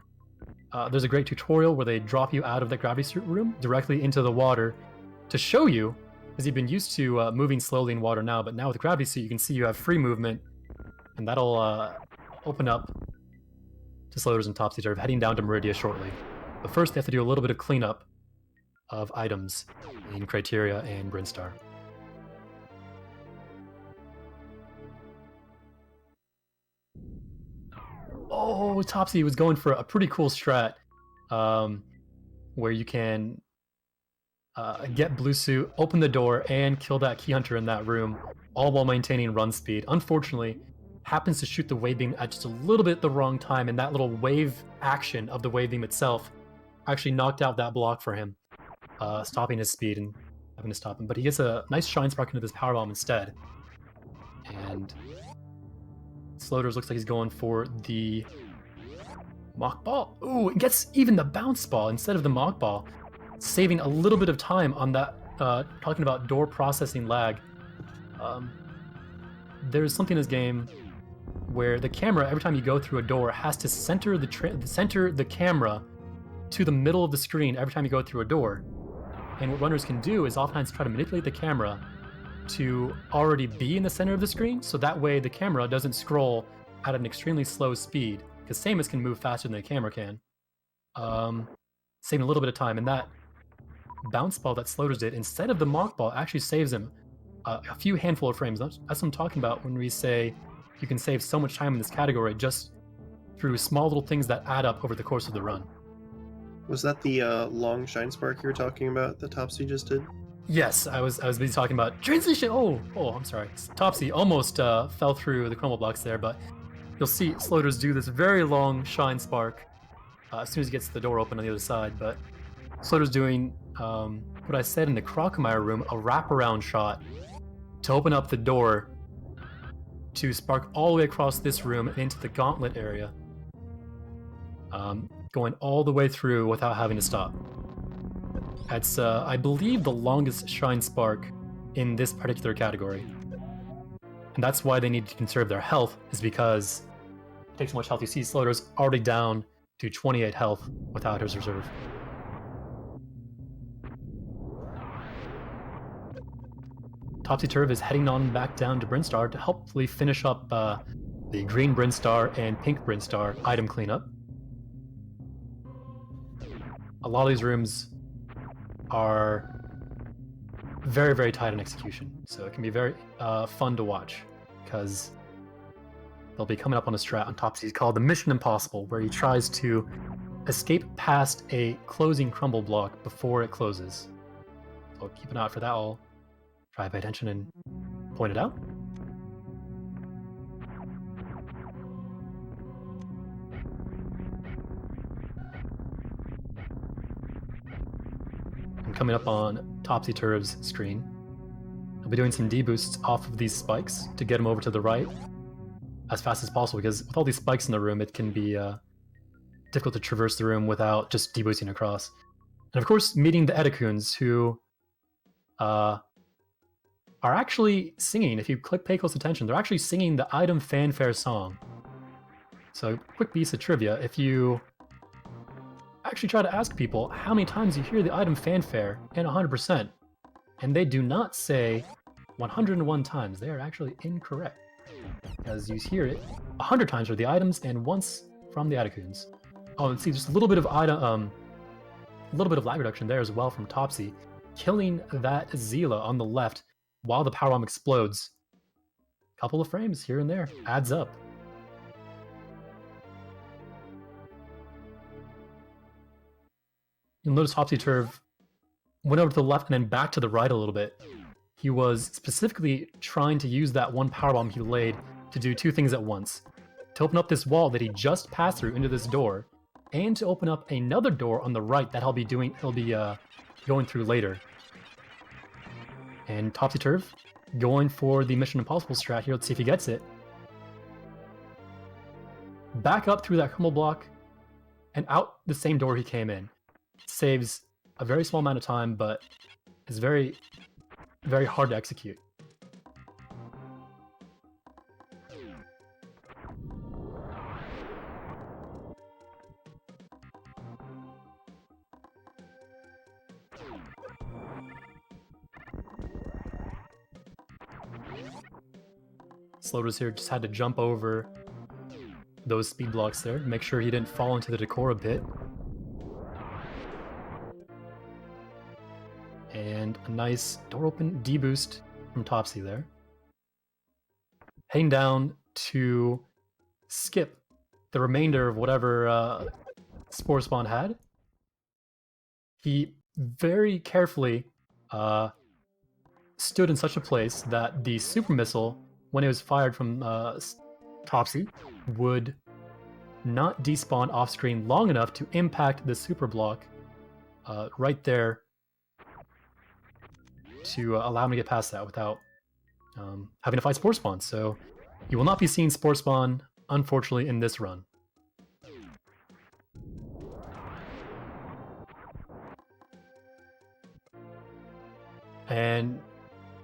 there's a great tutorial where they drop you out of the Gravity Suit room directly into the water to show you, because you've been used to moving slowly in water now, but now with Gravity Suit you can see you have free movement, and that'll open up to Slowders and Topsy-Turv heading down to Meridia shortly. But first they have to do a little bit of cleanup of items in Criteria and Brinstar. Oh, Topsy was going for a pretty cool strat, where you can get Blue Suit, open the door, and kill that Key Hunter in that room, all while maintaining run speed. Unfortunately, happens to shoot the wave beam at just a little bit the wrong time, and that little wave action of the wave beam itself actually knocked out that block for him, stopping his speed and having to stop him. But he gets a nice Shine Spark into this Power Bomb instead. And Slowders looks like he's going for the Mock Ball. Ooh, it gets even the Bounce Ball instead of the Mock Ball, saving a little bit of time on that, talking about door processing lag. There's something in this game where the camera, every time you go through a door, has to center the camera to the middle of the screen every time you go through a door. And what runners can do is oftentimes try to manipulate the camera to already be in the center of the screen, so that way the camera doesn't scroll at an extremely slow speed, because Samus can move faster than the camera can, saving a little bit of time. And that Bounce Ball that Slowders did instead of the Mock Ball actually saves him a few handful of frames. That's what I'm talking about when we say you can save so much time in this category just through small little things that add up over the course of the run. Was that the long Shine Spark you were talking about that Topsy just did? Yes, I was busy talking about translation. Oh, I'm sorry. Topsy almost fell through the crumble blocks there, but you'll see Slowders do this very long Shine Spark as soon as he gets the door open on the other side. But Slowders doing what I said in the Crocomire room, a wraparound shot to open up the door to spark all the way across this room and into the gauntlet area, going all the way through without having to stop. That's, I believe, the longest Shine Spark in this particular category. And that's why they need to conserve their health, is because it takes so much health. You see Slowders already down to 28 health without his reserve. Topsy-Turv is heading on back down to Brinstar to hopefully finish up the green Brinstar and pink Brinstar item cleanup. A lot of these rooms are very, very tight on execution, so it can be very fun to watch, because they'll be coming up on a strat on Topsy called the Mission Impossible, where he tries to escape past a closing crumble block before it closes. So keep an eye out for that. I'll try to pay attention and point it out. And coming up on Topsy-Turv's screen, I'll be doing some deboosts off of these spikes to get him over to the right as fast as possible, because with all these spikes in the room, it can be difficult to traverse the room without just deboosting across. And of course, meeting the Edakuns, who are actually singing. If you pay close attention, they're actually singing the item fanfare song. So, quick piece of trivia: if you actually try to ask people how many times you hear the item fanfare, and 100%, and they do not say 101 times, they are actually incorrect, because you hear it 100 times for the items and once from the Edakuns. Oh, and see, just a little bit of lag reduction there as well from Topsy, killing that Zila on the left while the power bomb explodes. Couple of frames here and there adds up. You'll notice Topsy-Turv went over to the left and then back to the right a little bit. He was specifically trying to use that one power bomb he laid to do two things at once: to open up this wall that he just passed through into this door, and to open up another door on the right that he'll be going through later. And Topsy Turf going for the Mission Impossible strat here. Let's see if he gets it. Back up through that crumble block and out the same door he came in. Saves a very small amount of time, but is very, very hard to execute. Slotus here just had to jump over those speed blocks there, make sure he didn't fall into the decor a bit. And a nice door open D-boost from Topsy there. Heading down to skip the remainder of whatever Spore Spawn had. He very carefully stood in such a place that the super missile, when it was fired from Topsy, would not despawn off screen long enough to impact the super block right there to allow him to get past that without having to fight Spore Spawn. So you will not be seeing Spore Spawn, unfortunately, in this run. And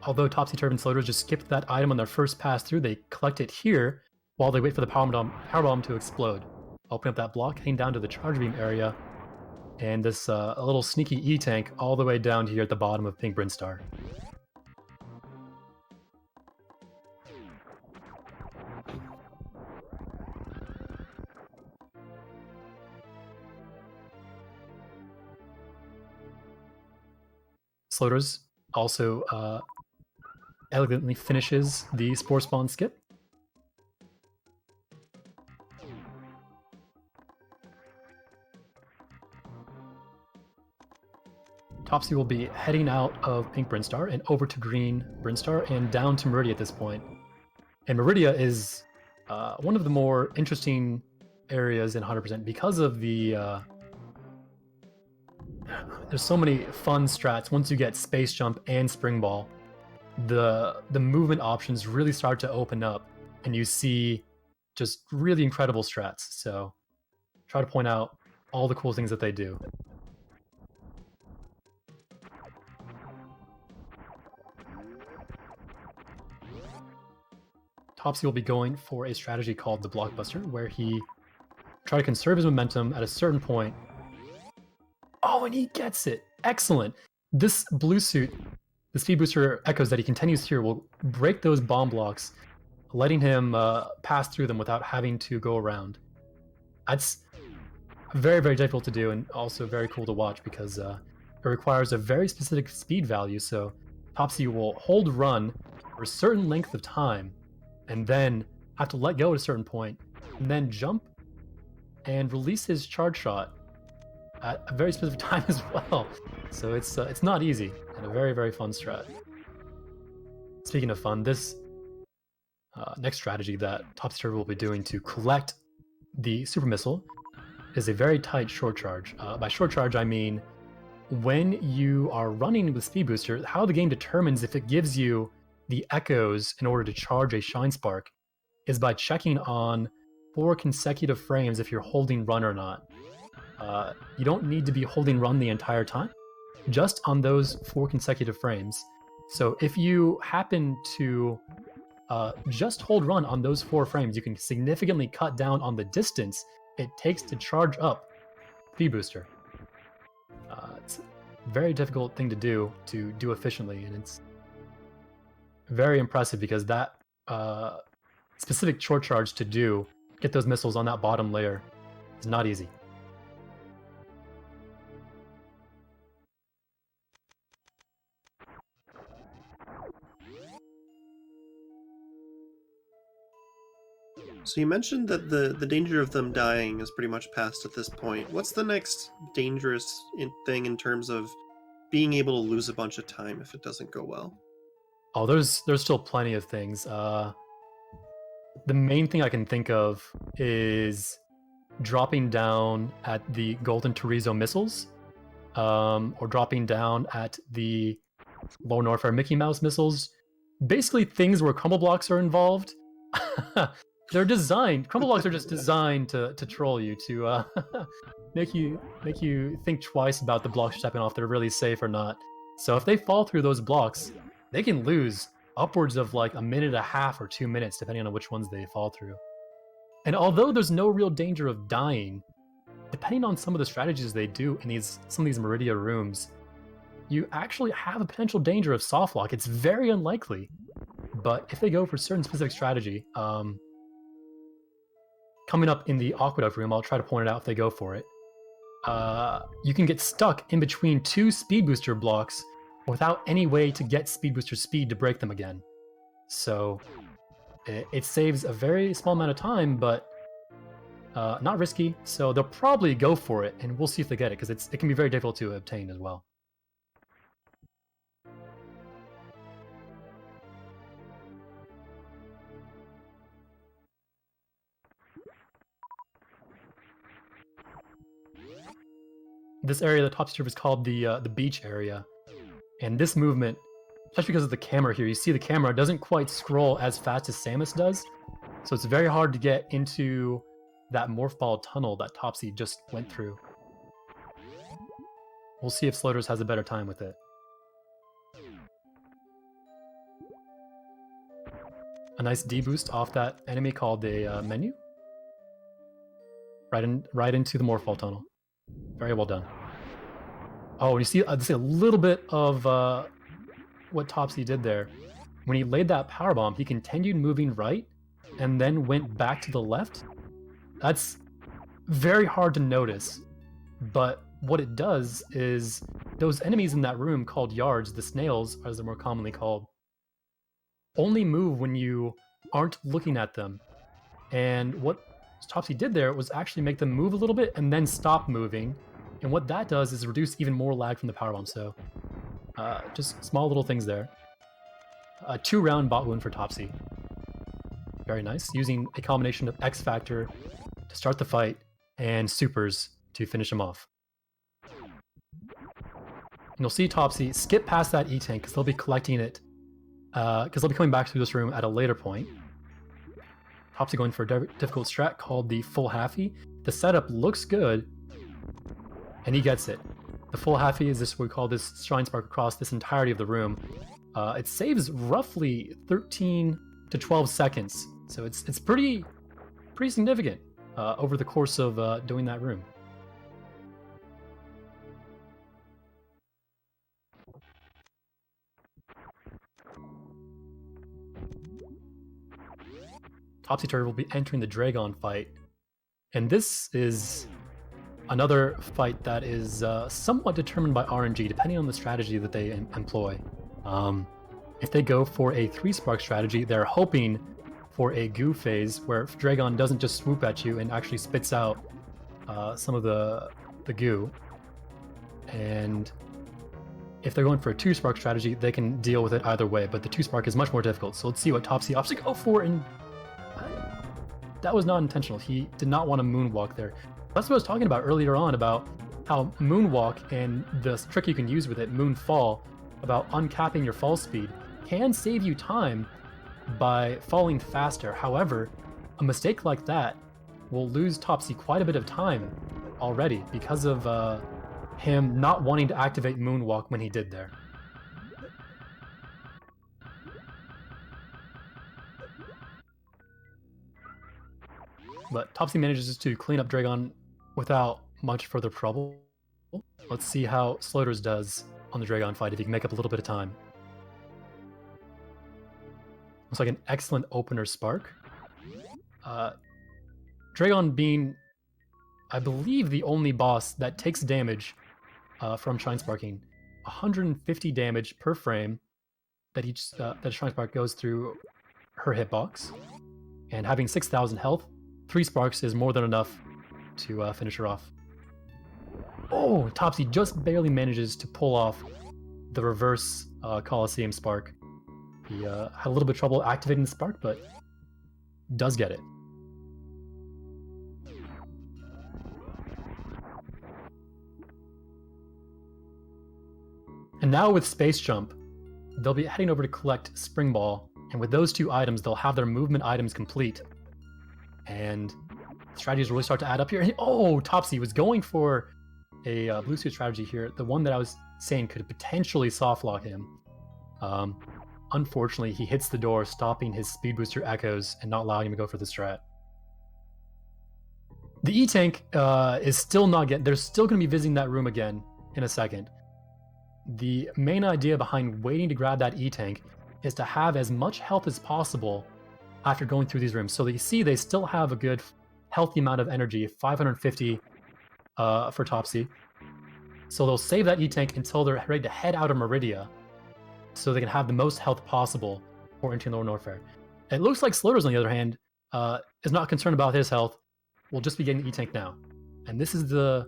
although Topsy Turf and Slowders just skipped that item on their first pass through, they collect it here while they wait for the power bomb to explode. Open up that block, heading down to the charge beam area, and this a little sneaky E-tank all the way down here at the bottom of Pink Brinstar. Slowders also elegantly finishes the Spore Spawn skip. Topsy will be heading out of Pink Brinstar and over to Green Brinstar and down to Meridia at this point. And Meridia is one of the more interesting areas in 100% because of the... there's so many fun strats. Once you get Space Jump and Spring Ball, the movement options really start to open up and you see just really incredible strats. So try to point out all the cool things that they do. Topsy will be going for a strategy called the Blockbuster, where he try to conserve his momentum at a certain point. Oh, and he gets it! Excellent! This blue suit, the speed booster echoes that he continues here, will break those bomb blocks, letting him pass through them without having to go around. That's very, very difficult to do, and also very cool to watch because it requires a very specific speed value, so Topsy will hold run for a certain length of time, and then have to let go at a certain point, and then jump and release his charge shot at a very specific time as well. So it's not easy, and a very, very fun strat. Speaking of fun, this next strategy that Topsy Turf will be doing to collect the super missile is a very tight short charge. By short charge, I mean when you are running with Speed Booster, how the game determines if it gives you the echoes in order to charge a Shine Spark is by checking on 4 consecutive frames if you're holding run or not. You don't need to be holding run the entire time, just on those 4 consecutive frames. So if you happen to just hold run on those 4 frames, you can significantly cut down on the distance it takes to charge up Speed Booster. It's a very difficult thing to do efficiently, and it's very impressive because that specific short charge to get those missiles on that bottom layer is not easy. So you mentioned that the danger of them dying is pretty much past at this point. What's the next dangerous thing in terms of being able to lose a bunch of time if it doesn't go well? Oh, there's still plenty of things. The main thing I can think of is dropping down at the Golden Chorizo missiles, or dropping down at the Low Norfair Mickey Mouse missiles. Basically things where crumble blocks are involved. They're designed, crumble blocks are just designed to troll you, to make you think twice about the blocks you're stepping off, they're really safe or not. So if they fall through those blocks, they can lose upwards of like a minute and a half or 2 minutes, depending on which ones they fall through. And although there's no real danger of dying, depending on some of the strategies they do in some of these Meridia rooms, you actually have a potential danger of softlock. It's very unlikely, but if they go for certain specific strategy, coming up in the Aqueduct room, I'll try to point it out if they go for it. You can get stuck in between 2 speed booster blocks without any way to get speed booster speed to break them again. So it saves a very small amount of time, but not risky. So they'll probably go for it, and we'll see if they get it, because it can be very difficult to obtain as well. This area, the top strip, is called the beach area, and this movement, especially because of the camera here, you see the camera doesn't quite scroll as fast as Samus does, so it's very hard to get into that morph ball tunnel that Topsy just went through. We'll see if Sloters has a better time with it. A nice D-boost off that enemy called a menu. Right into the morph ball tunnel. Very well done. Oh, and you see a little bit of what Topsy did there. When he laid that powerbomb, he continued moving right and then went back to the left. That's very hard to notice, but what it does is those enemies in that room called yards, the snails as they're more commonly called, only move when you aren't looking at them. And what Topsy did there was actually make them move a little bit and then stop moving. And what that does is reduce even more lag from the powerbomb. So just small little things there. A 2-round bot wound for Topsy. Very nice. Using a combination of X Factor to start the fight and supers to finish him off. And you'll see Topsy skip past that E-Tank because they'll be collecting it, because they'll be coming back to this room at a later point. Topsy going for a difficult strat called the full halfie. The setup looks good, and he gets it. The full halfie is this, we call this Shrine Spark across this entirety of the room. It saves roughly 13 to 12 seconds, so it's pretty significant over the course of doing that room. Topsy Turtle will be entering the Dragon fight, and this is another fight that is somewhat determined by RNG, depending on the strategy that they employ. If they go for a 3-spark strategy, they're hoping for a goo phase where Dragon doesn't just swoop at you and actually spits out some of the goo. And if they're going for a 2-spark strategy, they can deal with it either way, but the 2-spark is much more difficult. So let's see what Topsy opts to go for, and that was not intentional. He did not want to moonwalk there. That's what I was talking about earlier on, about how moonwalk and the trick you can use with it, moonfall, about uncapping your fall speed, can save you time by falling faster. However, a mistake like that will lose Topsy quite a bit of time already because of him not wanting to activate moonwalk when he did there. But Topsy manages to clean up Dragon without much further trouble. Let's see how Sloters does on the Dragon fight, if he can make up a little bit of time. Looks like an excellent opener spark. Dragon being, I believe, the only boss that takes damage from Shrine Sparking. 150 damage per frame that Shrine Spark goes through her hitbox. And having 6,000 health, 3 sparks is more than enough to finish her off. Oh, Topsy just barely manages to pull off the reverse Colosseum spark. He had a little bit of trouble activating the spark, but does get it. And now with Space Jump, they'll be heading over to collect Spring Ball, and with those 2 items, they'll have their movement items complete. And strategies really start to add up here. Oh, Topsy was going for a blue suit strategy here, the one that I was saying could potentially soft lock him. Unfortunately, he hits the door, stopping his speed booster echoes and not allowing him to go for the strat. The E-Tank is still not getting... They're still going to be visiting that room again in a second. The main idea behind waiting to grab that E-Tank is to have as much health as possible after going through these rooms. So you see they still have a good healthy amount of energy, 550 for Topsy. So they'll save that E-Tank until they're ready to head out of Meridia, so they can have the most health possible for entering Lower Norfair. It looks like Sloters, on the other hand, is not concerned about his health. We'll just be getting the E-Tank now. And this is the...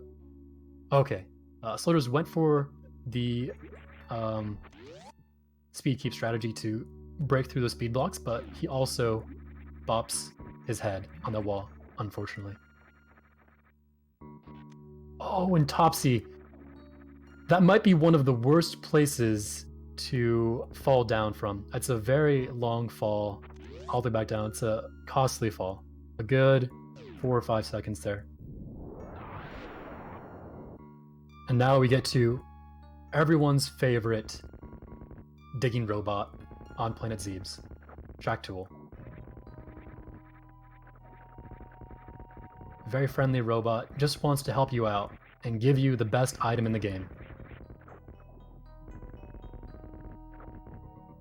Okay. Sloters went for the speed keep strategy to break through those speed blocks, but he also bops his head on the wall, unfortunately. Oh, and Topsy. That might be one of the worst places to fall down from. It's a very long fall all the way back down. It's a costly fall. A good 4 or 5 seconds there. And now we get to everyone's favorite digging robot on Planet Zebes, Track Tool. Very friendly robot, just wants to help you out and give you the best item in the game.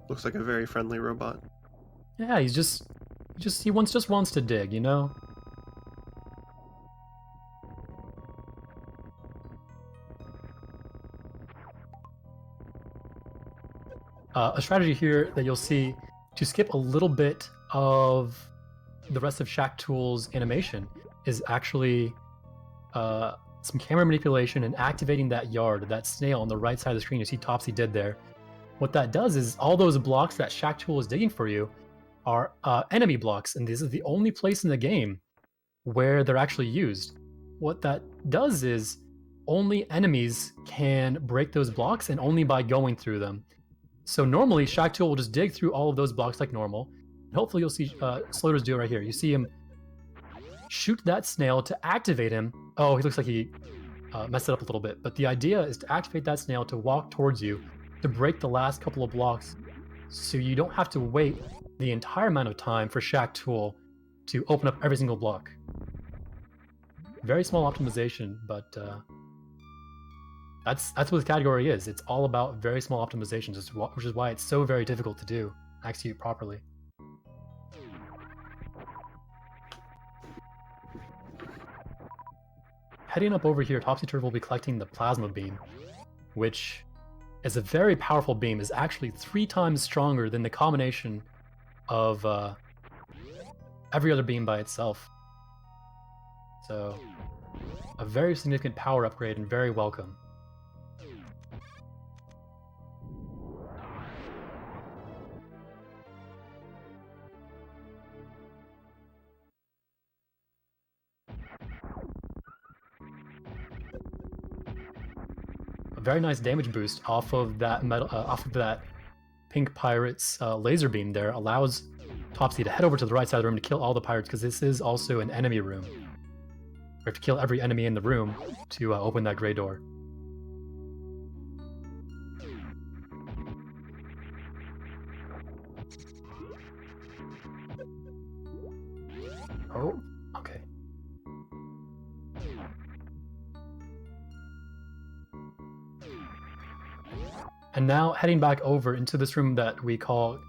Looks like a very friendly robot. Yeah, he just wants to dig, you know? A strategy here that you'll see to skip a little bit of the rest of Shack Tool's animation is actually some camera manipulation and activating that yard, that snail on the right side of the screen you see Topsy did there. What that does is all those blocks that Shack Tool is digging for you are enemy blocks, and this is the only place in the game where they're actually used. What that does is only enemies can break those blocks, and only by going through them. So normally, Shack Tool will just dig through all of those blocks like normal. And hopefully you'll see Sloters do it right here. You see him shoot that snail to activate him. Oh, he looks like he messed it up a little bit. But the idea is to activate that snail to walk towards you, to break the last couple of blocks, so you don't have to wait the entire amount of time for Shack Tool to open up every single block. Very small optimization, but that's what the category is. It's all about very small optimizations, which is why it's so very difficult to do, execute properly. Heading up over here, Topsy Turvy will be collecting the Plasma Beam, which is a very powerful beam. Is actually 3 times stronger than the combination of every other beam by itself. So, a very significant power upgrade and very welcome. A very nice damage boost off of that pink pirate's laser beam there allows Topsy to head over to the right side of the room to kill all the pirates, because this is also an enemy room. We have to kill every enemy in the room to open that gray door. Oh, okay. And now heading back over into this room that we call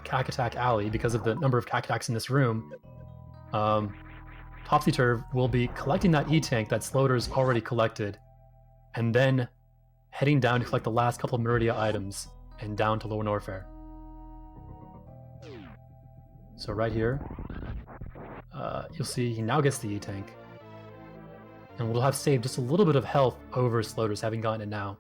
Cack Attack Alley because of the number of Cack Attacks in this room, Topsy Turv will be collecting that E-Tank that Sloters already collected, and then heading down to collect the last couple of Meridia items and down to Lower Norfair. So right here, you'll see he now gets the E-Tank, and we'll have saved just a little bit of health over Sloters having gotten it now.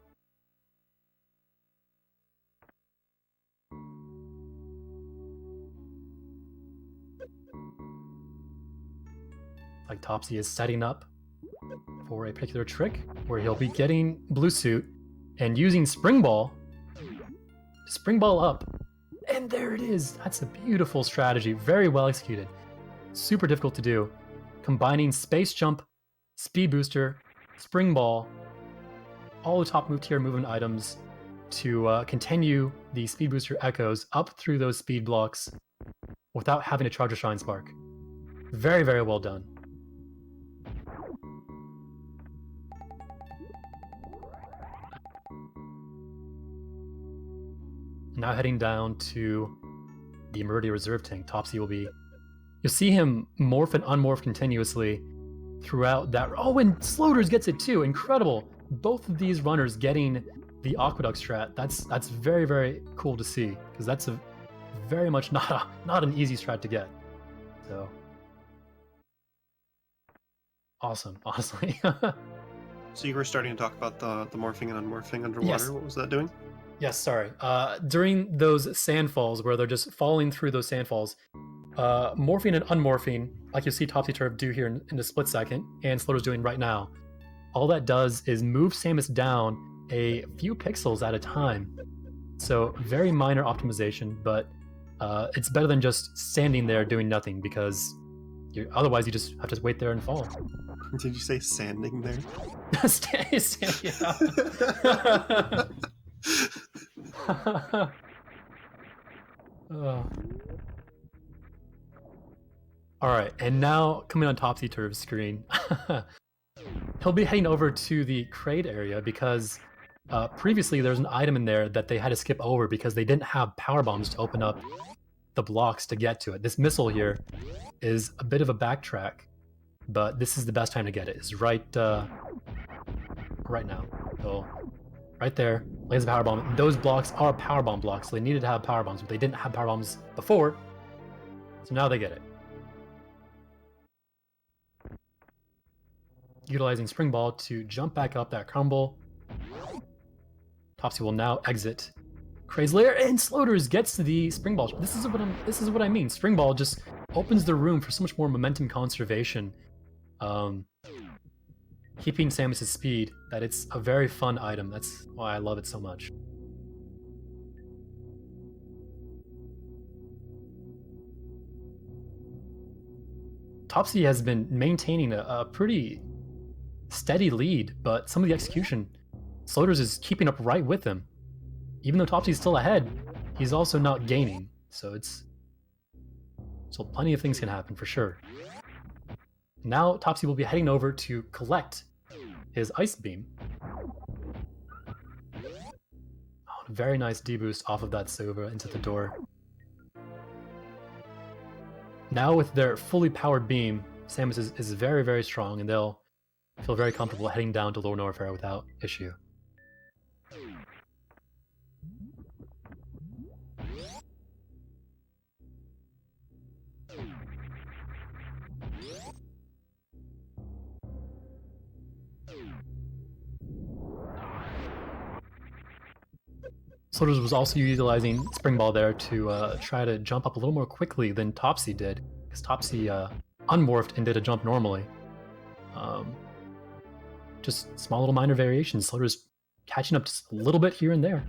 Like Topsy is setting up for a particular trick where he'll be getting Blue Suit and using Spring Ball spring ball up, and there it is. That's a beautiful strategy, very well executed. Super difficult to do. Combining space jump, speed booster, spring ball, all the top move tier movement items to continue the speed booster echoes up through those speed blocks without having to charge a Shine Spark. Very, very well done. Now heading down to the Meridia Reserve Tank, Topsy will be... You'll see him morph and unmorph continuously throughout that... Oh, and Sloders gets it too! Incredible! Both of these runners getting the Aqueduct strat, that's very, very cool to see, because that's a very much not an easy strat to get. So... Awesome, honestly. So you were starting to talk about the morphing and unmorphing underwater. Yes. What was that doing? Yes, sorry. During those sandfalls, where they're just falling through those sandfalls, morphing and unmorphing, like you see Topsy Turf do here in a split second, and Slitter's doing right now, all that does is move Samus down a few pixels at a time. So very minor optimization, but it's better than just standing there doing nothing, because otherwise you just have to wait there and fall. Did you say sanding there? Yeah. Alright, and now coming on Topsy Turv's screen, he'll be heading over to the crate area because previously there was an item in there that they had to skip over because they didn't have power bombs to open up the blocks to get to it. This missile here is a bit of a backtrack, but this is the best time to get it. It's right now. So right there, lays a power bomb. Those blocks are power bomb blocks, so they needed to have power bombs, but they didn't have power bombs before, so now they get it. Utilizing Spring Ball to jump back up that crumble. Topsy will now exit Craze Lair, and Sloders gets the Spring Ball. This is what I mean. Spring Ball just opens the room for so much more momentum conservation, keeping Samus's speed, that it's a very fun item. That's why I love it so much. Topsy has been maintaining a pretty steady lead, but some of the execution, Sloders is keeping up right with him. Even though Topsy's still ahead, he's also not gaining, so plenty of things can happen for sure. Now Topsy will be heading over to collect his Ice Beam. Oh, a very nice deboost off of that Sova into the door. Now with their fully powered beam, Samus is very, very strong, and they'll feel very comfortable heading down to Lower Norfair without issue. Sloders was also utilizing Spring Ball there to try to jump up a little more quickly than Topsy did, because Topsy unmorphed and did a jump normally. Just small little minor variations. Sloders catching up just a little bit here and there.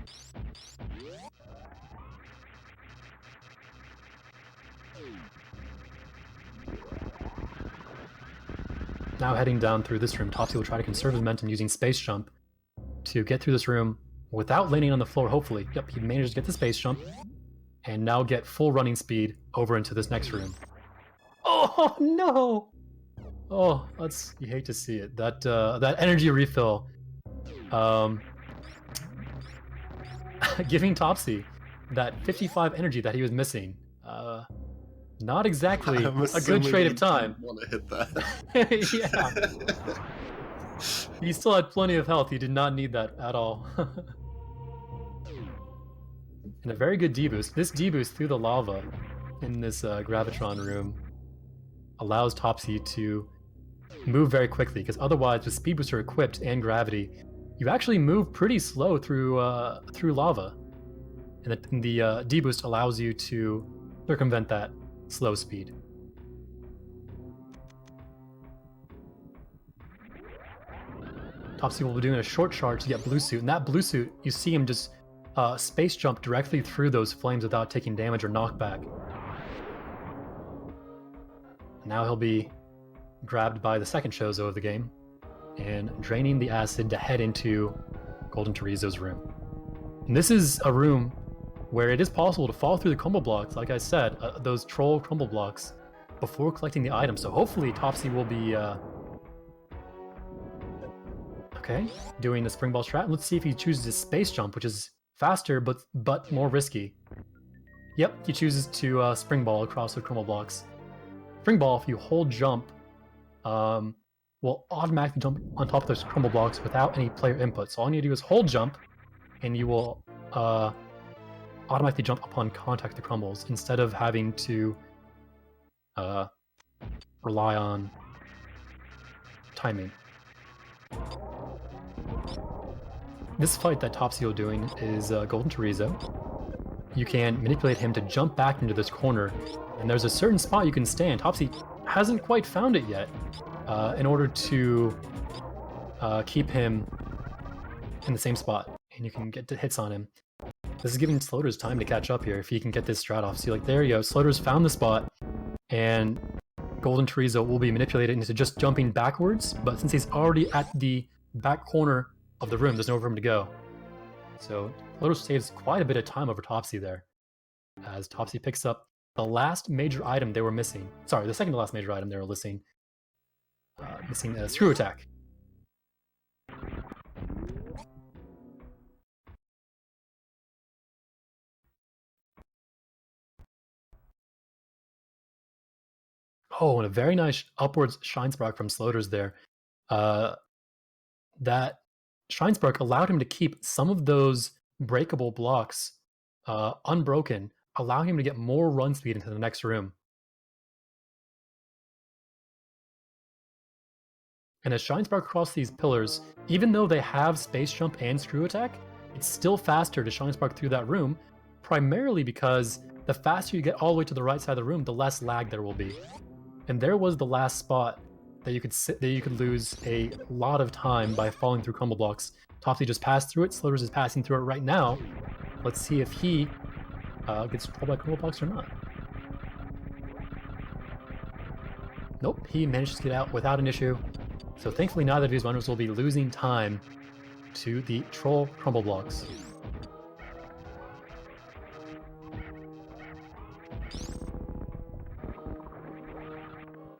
Now heading down through this room, Topsy will try to conserve his momentum using Space Jump to get through this room without landing on the floor, hopefully. Yep, he managed to get the Space Jump, and now get full running speed over into this next room. Oh, no! Oh, you hate to see it. That energy refill, giving Topsy that 55 energy that he was missing. Not exactly a good trade of time. Want to hit that? Yeah. He still had plenty of health. He did not need that at all. And a very good deboost. This deboost through the lava in this Gravitron room allows Topsy to move very quickly, because otherwise with Speed Booster equipped and gravity, you actually move pretty slow through lava. And the deboost allows you to circumvent that slow speed. Topsy will be doing a short charge to get Blue Suit, and that Blue Suit, you see him just space jump directly through those flames without taking damage or knockback. Now he'll be grabbed by the second Chozo of the game and draining the acid to head into Golden Chorizo's room. And this is a room where it is possible to fall through the crumble blocks, like I said, those troll crumble blocks, before collecting the item. So hopefully Topsy will be okay, doing the spring ball strat. Let's see if he chooses his space jump, which is faster but more risky. Yep, he chooses to spring ball across the crumble blocks. Spring ball, if you hold jump, will automatically jump on top of those crumble blocks without any player input. So all you need to do is hold jump, and you will automatically jump upon contact the crumbles instead of having to rely on timing. This fight that Topsy doing is Golden Chorizo. You can manipulate him to jump back into this corner, and there's a certain spot you can stand. Topsy hasn't quite found it yet in order to keep him in the same spot, and you can get hits on him. This is giving Sloters time to catch up here if he can get this strat off. See, like, there you go. Sloters found the spot, and Golden Chorizo will be manipulated into just jumping backwards, but since he's already at the back corner of the room, there's nowhere for him to go. So Sloters saves quite a bit of time over Topsy there, as Topsy picks up the last major item they were missing. Sorry, the second to last major item they were missing a screw attack. Oh, and a very nice upwards Shine Spark from Sloters there. That Shine Spark allowed him to keep some of those breakable blocks unbroken, allowing him to get more run speed into the next room. And as Shine Spark across these pillars, even though they have Space Jump and Screw Attack, it's still faster to Shine Spark through that room, primarily because the faster you get all the way to the right side of the room, the less lag there will be. And there was the last spot that you could lose a lot of time by falling through crumble blocks. Topsy just passed through it. Sloters is passing through it right now. Let's see if he gets trouble by crumble blocks or not. Nope, he managed to get out without an issue. So thankfully neither of these runners will be losing time to the troll crumble blocks.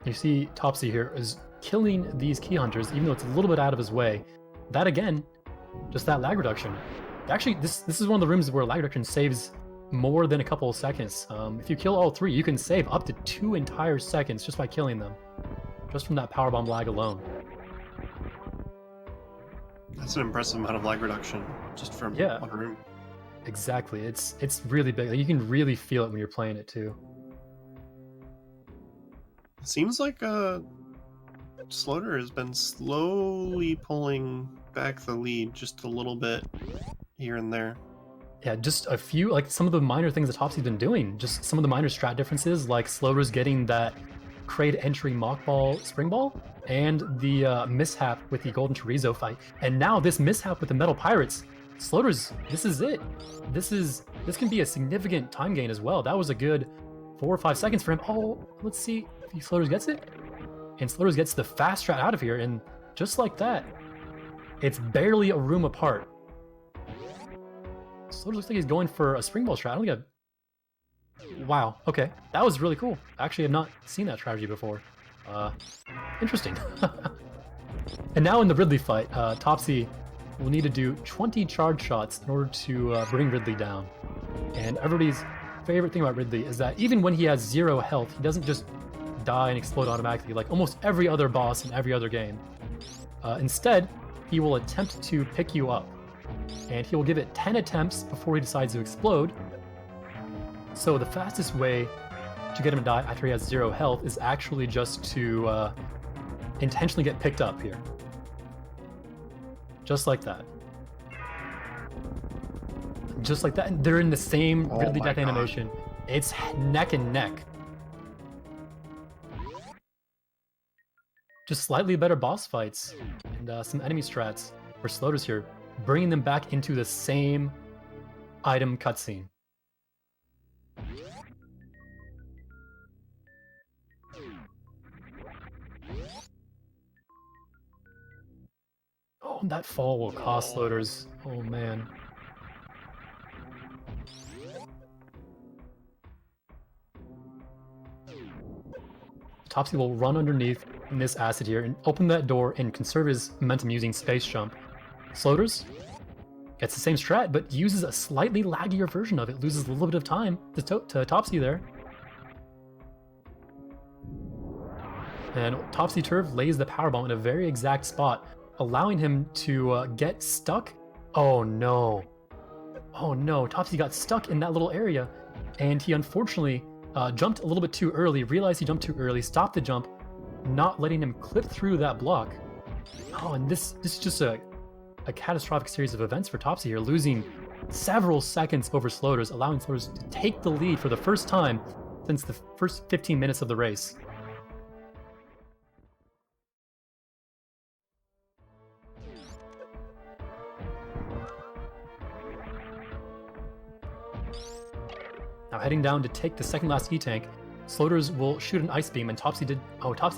You see Topsy here is killing these key hunters, even though it's a little bit out of his way. That again, just that lag reduction. Actually, this is one of the rooms where lag reduction saves more than a couple of seconds. If you kill all three, you can save up to 2 entire seconds just by killing them, just from that powerbomb lag alone. That's an impressive amount of lag reduction just from one room. Exactly. It's really big. Like, you can really feel it when you're playing it too. Seems like Sloter has been slowly pulling back the lead just a little bit here and there. Yeah, just a few, like some of the minor things that Topsy's been doing, just some of the minor strat differences, like Sloter's getting that Kraid entry mock ball spring ball, and the mishap with the Golden Chorizo fight. And now this mishap with the Metal Pirates, Sloter's, this is it. This can be a significant time gain as well. That was a good 4 or 5 seconds for him. Oh, let's see if Sloters gets it. And Sloters gets the fast strat out of here, and just like that, it's barely a room apart. Sloters looks like he's going for a spring ball strat. I don't think wow, okay. That was really cool. Actually, I've not seen that strategy before. Interesting. And now in the Ridley fight, Topsy will need to do 20 charge shots in order to bring Ridley down. And everybody's favorite thing about Ridley is that even when he has 0 health, he doesn't just die and explode automatically like almost every other boss in every other game. Instead, he will attempt to pick you up, and he will give it 10 attempts before he decides to explode. So the fastest way to get him to die after he has 0 health is actually just to intentionally get picked up here. Just like that. Just like that. And they're in the same Ridley death animation. It's neck and neck. Just slightly better boss fights and some enemy strats for Sloters here, bringing them back into the same item cutscene. Oh, that fall will cost loaders. Oh man. Topsy will run underneath in this acid here and open that door and conserve his momentum using space jump. Sloters gets the same strat, but uses a slightly laggier version of it, loses a little bit of time to Topsy there. And Topsy Turv lays the powerbomb in a very exact spot, allowing him to get stuck. Oh no. Oh no, Topsy got stuck in that little area, and he unfortunately jumped a little bit too early, realized he jumped too early, stopped the jump, not letting him clip through that block. Oh, and this is just a catastrophic series of events for Topsy here, losing several seconds over Sloters, allowing Sloters to take the lead for the first time since the first 15 minutes of the race. Now heading down to take the second last E-Tank, Sloters will shoot an Ice Beam, and Topsy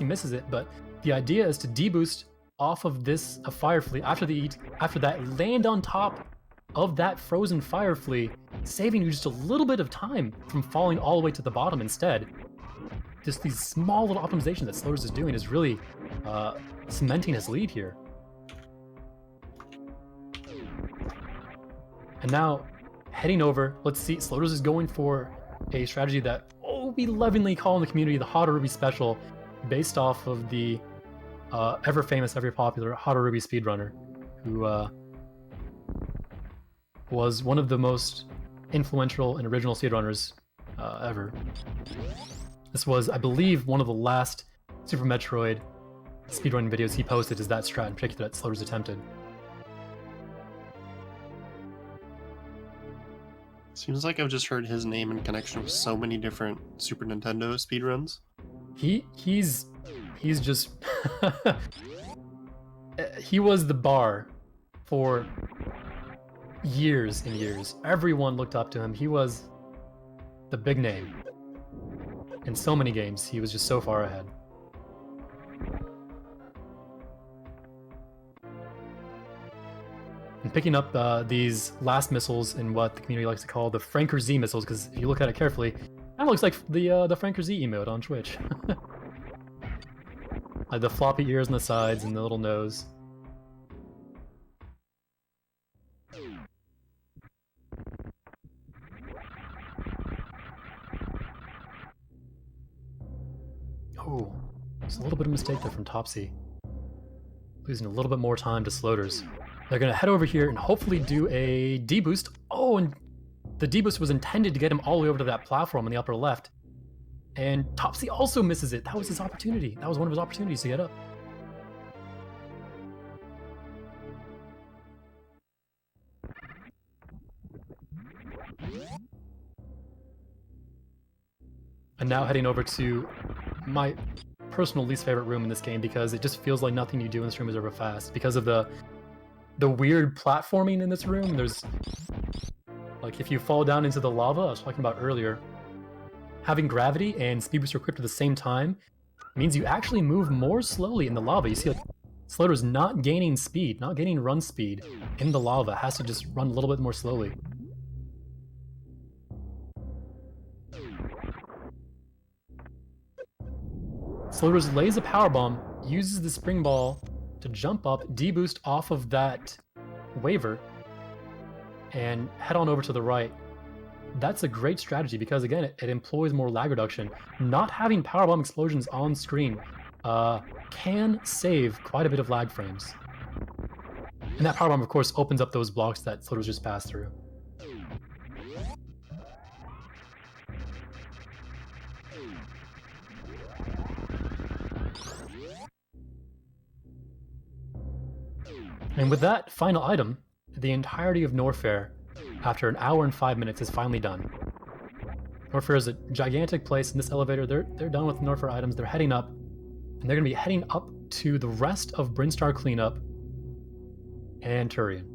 misses it, but the idea is to deboost off of this Fire Flea after that, land on top of that frozen Fire Flea, saving you just a little bit of time from falling all the way to the bottom instead. Just these small little optimizations that Sloters is doing is really cementing his lead here. And now, heading over, let's see, Sloters is going for a strategy that we lovingly call in the community the Hot or Ruby Special, based off of the ever famous, ever popular Hot or Ruby speedrunner, who was one of the most influential and original speedrunners ever. This was, I believe, one of the last Super Metroid speedrunning videos he posted, is that strat in particular that Sloters attempted. Seems like I've just heard his name in connection with so many different Super Nintendo speedruns. He's just he was the bar for years and years. Everyone looked up to him. He was the big name. In so many games, he was just so far ahead. And picking up these last missiles in what the community likes to call the Franker Z missiles, because if you look at it carefully, that looks like the Franker Z emote on Twitch. Like the floppy ears on the sides and the little nose. Oh, there's a little bit of mistake there from Topsy. Losing a little bit more time to Sloters. They're going to head over here and hopefully do a deboost. Oh, and the deboost was intended to get him all the way over to that platform in the upper left. And Topsy also misses it. That was his opportunity. That was one of his opportunities to get up. And now heading over to my personal least favorite room in this game, because it just feels like nothing you do in this room is ever fast. Because of the weird platforming in this room. There's, like, if you fall down into the lava, I was talking about earlier, having gravity and speed booster equipped at the same time means you actually move more slowly in the lava. You see, like, Sloters not gaining speed, not gaining run speed in the lava, has to just run a little bit more slowly. Sloters lays a powerbomb, uses the spring ball to jump up, deboost off of that waiver, and head on over to the right. That's a great strategy because, again, it employs more lag reduction. Not having powerbomb explosions on screen can save quite a bit of lag frames. And that powerbomb, of course, opens up those blocks that Sloters just passed through. And with that final item, the entirety of Norfair, after an hour and 5 minutes, is finally done. Norfair is a gigantic place in this elevator. They're done with Norfair items. They're heading up, and they're going to be heading up to the rest of Brinstar Cleanup and Turian.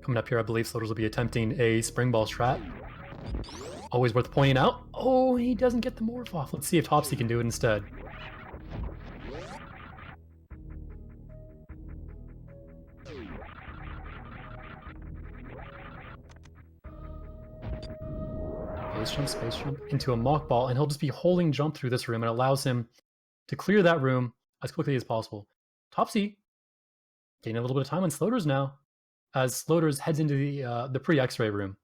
Coming up here, I believe Sloters will be attempting a spring ball strat. Always worth pointing out. Oh, he doesn't get the morph off. Let's see if Topsy can do it instead. Space jump into a mock ball, and he'll just be holding jump through this room, and it allows him to clear that room as quickly as possible. Topsy gaining a little bit of time on Sloters now, as Sloters heads into the pre-X-ray room.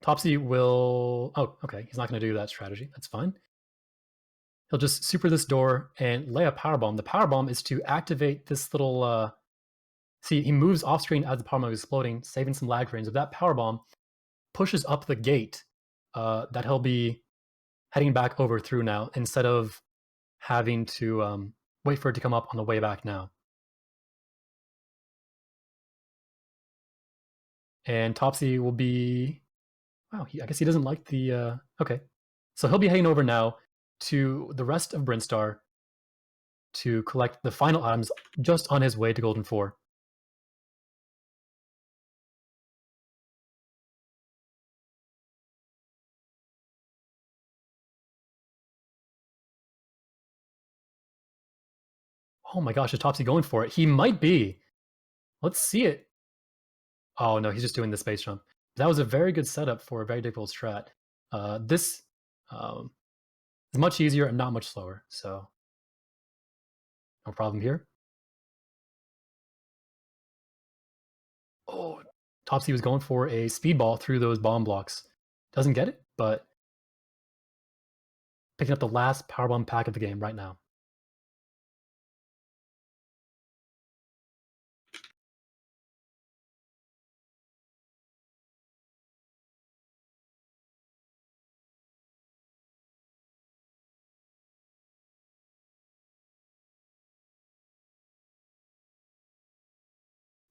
Topsy will... Oh, okay, he's not going to do that strategy. That's fine. He'll just super this door and lay a powerbomb. The powerbomb is to activate this little... See, he moves off screen as the powerbomb is exploding, saving some lag frames. If that powerbomb pushes up the gate that he'll be heading back over through now, instead of having to wait for it to come up on the way back now. And Topsy will be... Wow, I guess he doesn't like the... Okay. So he'll be heading over now to the rest of Brinstar to collect the final items just on his way to Golden 4. Oh my gosh, is Topsy going for it? He might be. Let's see it. Oh no, he's just doing the space jump. That was a very good setup for a very difficult strat. This is much easier and not much slower, so no problem here. Oh, Topsy was going for a speedball through those bomb blocks. Doesn't get it, but picking up the last powerbomb pack of the game right now.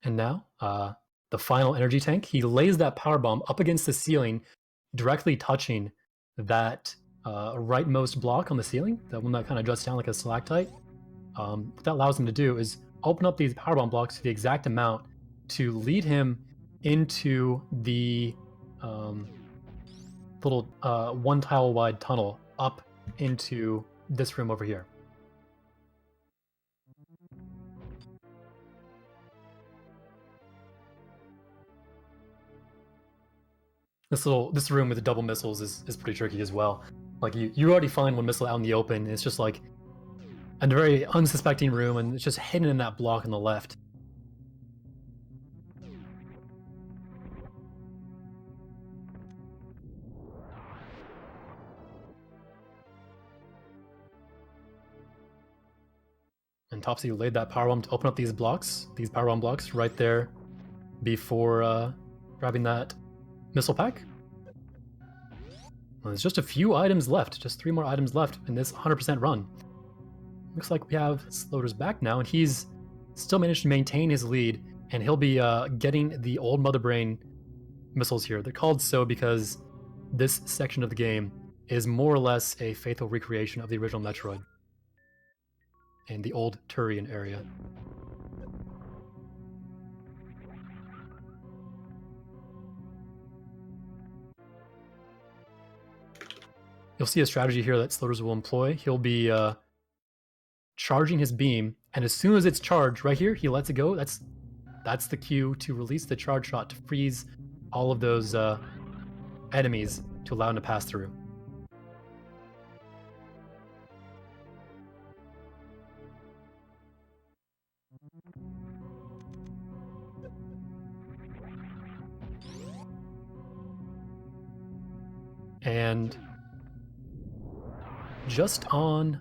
And now, the final energy tank, he lays that power bomb up against the ceiling, directly touching that rightmost block on the ceiling, the one that kind of juts down like a stalactite. What that allows him to do is open up these power bomb blocks to the exact amount to lead him into the little one tile wide tunnel up into this room over here. This room with the double missiles is pretty tricky as well. Like you already find one missile out in the open, and it's just like a very unsuspecting room, and it's just hidden in that block on the left. And Topsy laid that power bomb to open up these power bomb blocks right there before grabbing that missile pack. Well, there's just a few items left, just 3 more items left in this 100% run. Looks like we have Sloters back now, and he's still managed to maintain his lead, and he'll be getting the old Mother Brain missiles here. They're called so because this section of the game is more or less a faithful recreation of the original Metroid and the old Turian area. You'll see a strategy here that Sloters will employ. He'll be charging his beam, and as soon as it's charged, right here, he lets it go. That's the cue to release the charge shot to freeze all of those enemies to allow him to pass through. And just on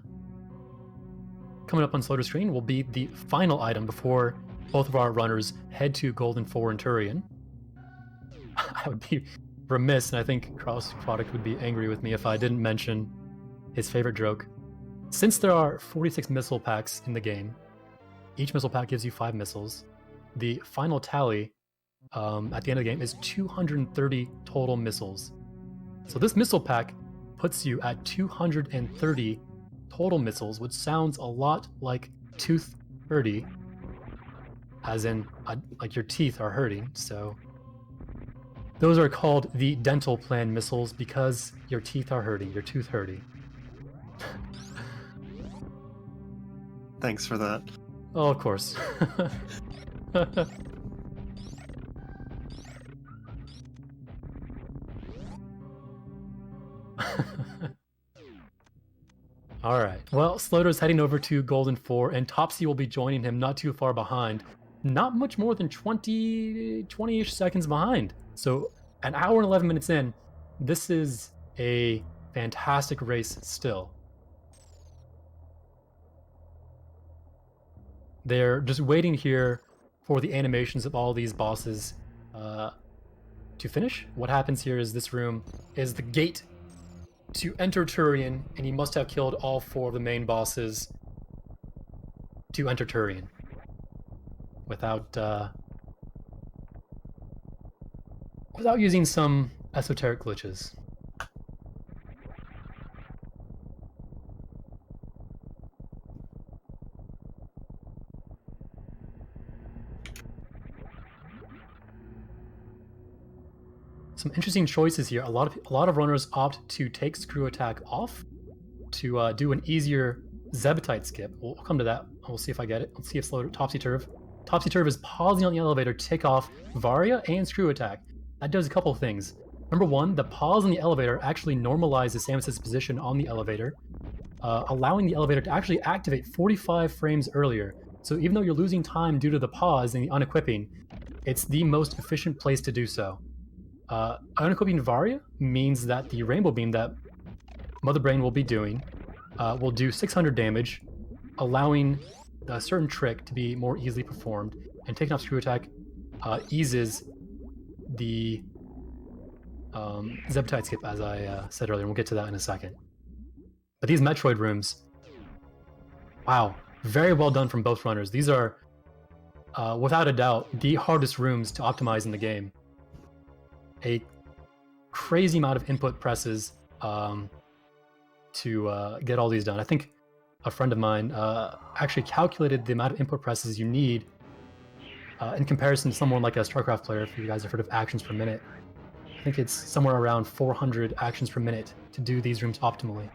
coming up on Sloters' screen will be the final item before both of our runners head to Golden 4 and Turian. I would be remiss, and I think Cross Product would be angry with me if I didn't mention his favorite joke. Since there are 46 missile packs in the game, each missile pack gives you 5 missiles. The final tally at the end of the game is 230 total missiles. So this missile pack puts you at 230 total missiles, which sounds a lot like tooth 30, as in like your teeth are hurting. So those are called the dental plan missiles because your teeth are hurting, your tooth hurting. Thanks for that. Oh, of course. Alright, well, Slaughter's heading over to Golden 4, and Topsy will be joining him not too far behind. Not much more than 20-ish seconds behind. So, an hour and 11 minutes in, this is a fantastic race still. They're just waiting here for the animations of all these bosses to finish. What happens here is this room is the gate to enter Turian, and you must have killed all 4 of the main bosses to enter Turian without using some esoteric glitches. Some interesting choices here. A lot of runners opt to take Screw Attack off to do an easier Zebetite skip. We'll come to that. We'll see if I get it. Let's see if Topsy Turv is pausing on the elevator to take off Varia and Screw Attack. That does a couple things. Number one, the pause on the elevator actually normalizes Samus's position on the elevator, allowing the elevator to actually activate 45 frames earlier. So even though you're losing time due to the pause and the unequipping, it's the most efficient place to do so. Unequipping Varia means that the Rainbow Beam that Mother Brain will be doing will do 600 damage, allowing a certain trick to be more easily performed, and taking off Screw Attack eases the Zebetite skip, as I said earlier, and we'll get to that in a second. But these Metroid rooms, wow, very well done from both runners. These are, without a doubt, the hardest rooms to optimize in the game. A crazy amount of input presses to get all these done. I think a friend of mine actually calculated the amount of input presses you need in comparison to someone like a StarCraft player, if you guys have heard of actions per minute. I think it's somewhere around 400 actions per minute to do these rooms optimally.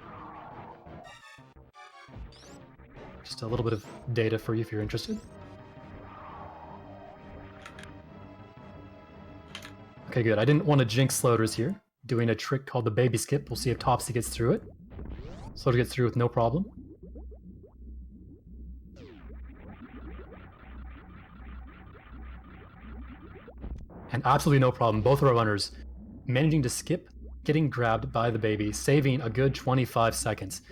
Just a little bit of data for you if you're interested. Okay, good. I didn't want to jinx Slaughter's here. Doing a trick called the baby skip. We'll see if Topsy gets through it. Slaughter gets through with no problem. And absolutely no problem. Both of our runners managing to skip getting grabbed by the baby, saving a good 25 seconds.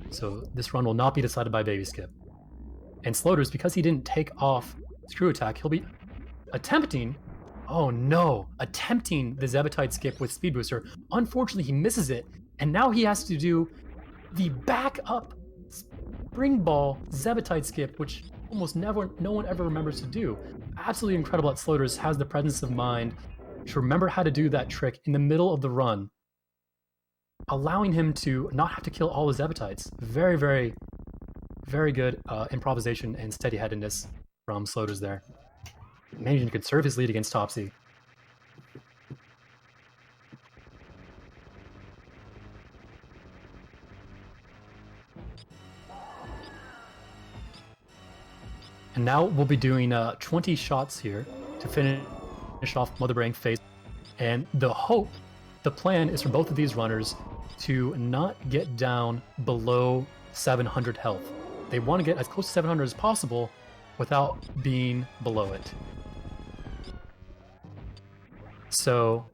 So this run will not be decided by baby skip. And Slaughter's, because he didn't take off Screw Attack, he'll be attempting... Oh no! Attempting the Zebetite skip with Speed Booster. Unfortunately, he misses it, and now he has to do the backup Spring Ball Zebetite skip, which almost no one ever remembers to do. Absolutely incredible that Slaughter's has the presence of mind to remember how to do that trick in the middle of the run, allowing him to not have to kill all his Zebetites. Very, very, very good improvisation and steady-headedness from Slaughter's there. Managing to conserve his lead against Topsy. And now we'll be doing 20 shots here to finish off Mother Brain phase. And the plan is for both of these runners to not get down below 700 health. They want to get as close to 700 as possible without being below it. So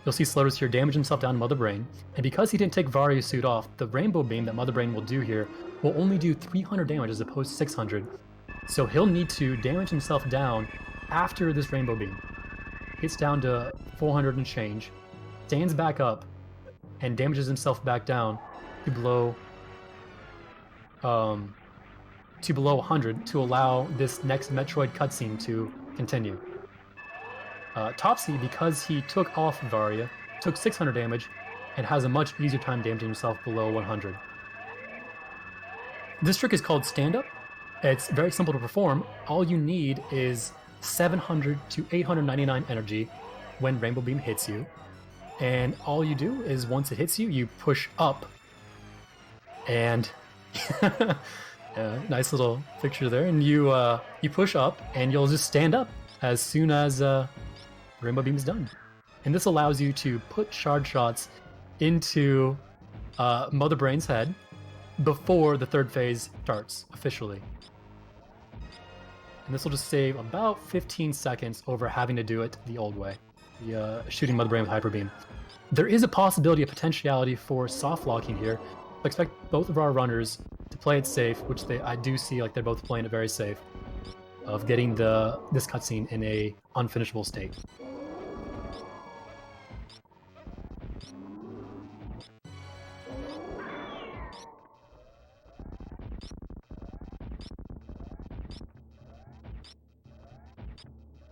you'll see Slaughter's here damage himself down to Mother Brain, and because he didn't take Varia's suit off, the Rainbow Beam that Mother Brain will do here will only do 300 damage as opposed to 600. So he'll need to damage himself down after this Rainbow Beam. Gets down to 400 and change, stands back up, and damages himself back down to below 100 to allow this next Metroid cutscene to continue. Topsy, because he took off Varia, took 600 damage, and has a much easier time damaging himself below 100. This trick is called stand-up. It's very simple to perform. All you need is 700 to 899 energy when Rainbow Beam hits you. And all you do is once it hits you, you push up. And nice little picture there. And you push up and you'll just stand up as soon as Rainbow Beam is done. And this allows you to put shard shots into Mother Brain's head before the third phase starts officially. And this will just save about 15 seconds over having to do it the old way, the shooting Mother Brain with Hyper Beam. There is a possibility of potentiality for soft locking here. I expect both of our runners to play it safe, which I do see like they're both playing it very safe, of getting this cutscene in a unfinishable state.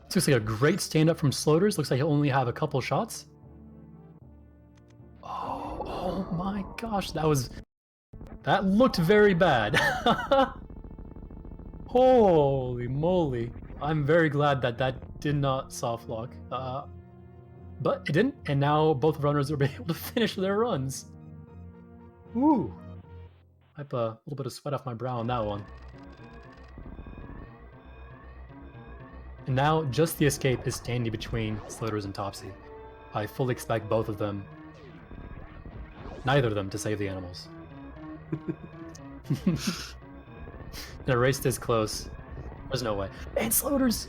This looks like a great stand-up from Sloters. Looks like he'll only have a couple shots. Oh my gosh, that looked very bad. Holy moly. I'm very glad that did not soft lock. But it didn't, and now both runners are able to finish their runs. Ooh. Wipe a little bit of sweat off my brow on that one. And now just the escape is standing between Sloters and Topsy. I fully expect both of them, neither of them, to save the animals. In a race this close, there's no way. And Sloters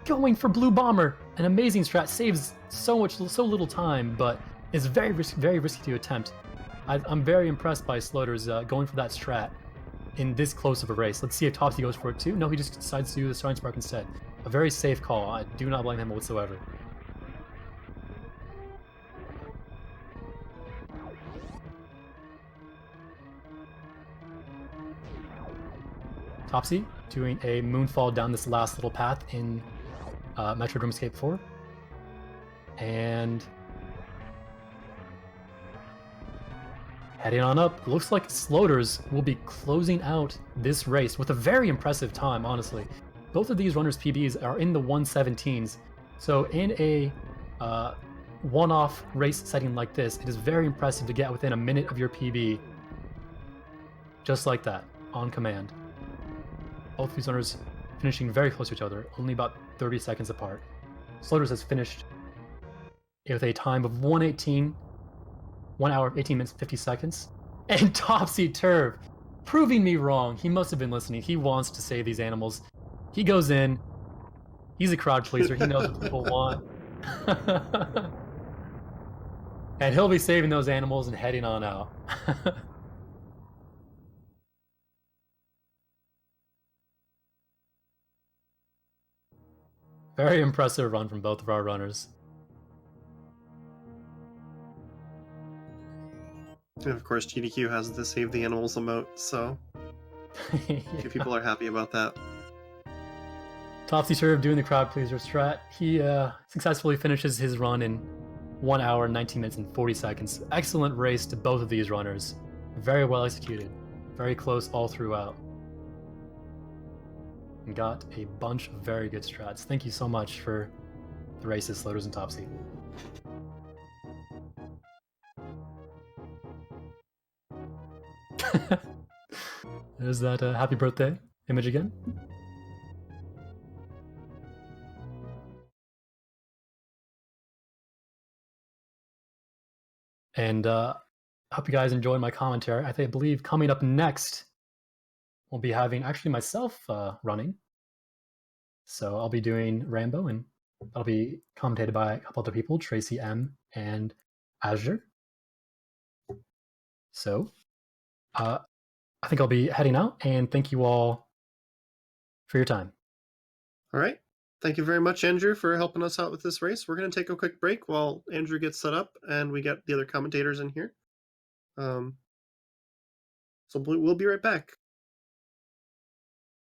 going for Blue Bomber, an amazing strat, saves so little time, but is very risky to attempt. I'm very impressed by Sloters going for that strat in this close of a race. Let's see if Topsy goes for it too. No, he just decides to do the Starring Spark instead. A very safe call. I do not blame him whatsoever. Topsy doing a moonfall down this last little path in Metroid Dreamscape 4. And heading on up, looks like Sloters will be closing out this race with a very impressive time, honestly. Both of these runners' PBs are in the 117s, so in a one-off race setting like this, it is very impressive to get within a minute of your PB, just like that, on command. Both of these runners finishing very close to each other, only about 30 seconds apart. Sloters has finished with a time of 1 hour, 18 minutes, 50 seconds. And Topsy Turv, proving me wrong. He must have been listening. He wants to save these animals. He goes in. He's a crowd pleaser. He knows what people want. And he'll be saving those animals and heading on out. Very impressive run from both of our runners. And of course, GDQ has the Save the Animals emote, so Yeah. people are happy about that. Topsy Turv doing the crowd pleaser strat. He successfully finishes his run in 1 hour, 19 minutes, and 40 seconds. Excellent race to both of these runners. Very well executed. Very close all throughout. And got a bunch of very good strats. Thank you so much for the races, Sloters and Topsy. There's that happy birthday image again. And I hope you guys enjoyed my commentary. I believe coming up next, we'll be having actually myself running. So I'll be doing Rambo, and that'll be commentated by a couple other people, Tracy M and Azure. So I think I'll be heading out, and thank you all for your time. All right. Thank you very much, Andrew, for helping us out with this race. We're going to take a quick break while Andrew gets set up and we get the other commentators in here. So we'll be right back.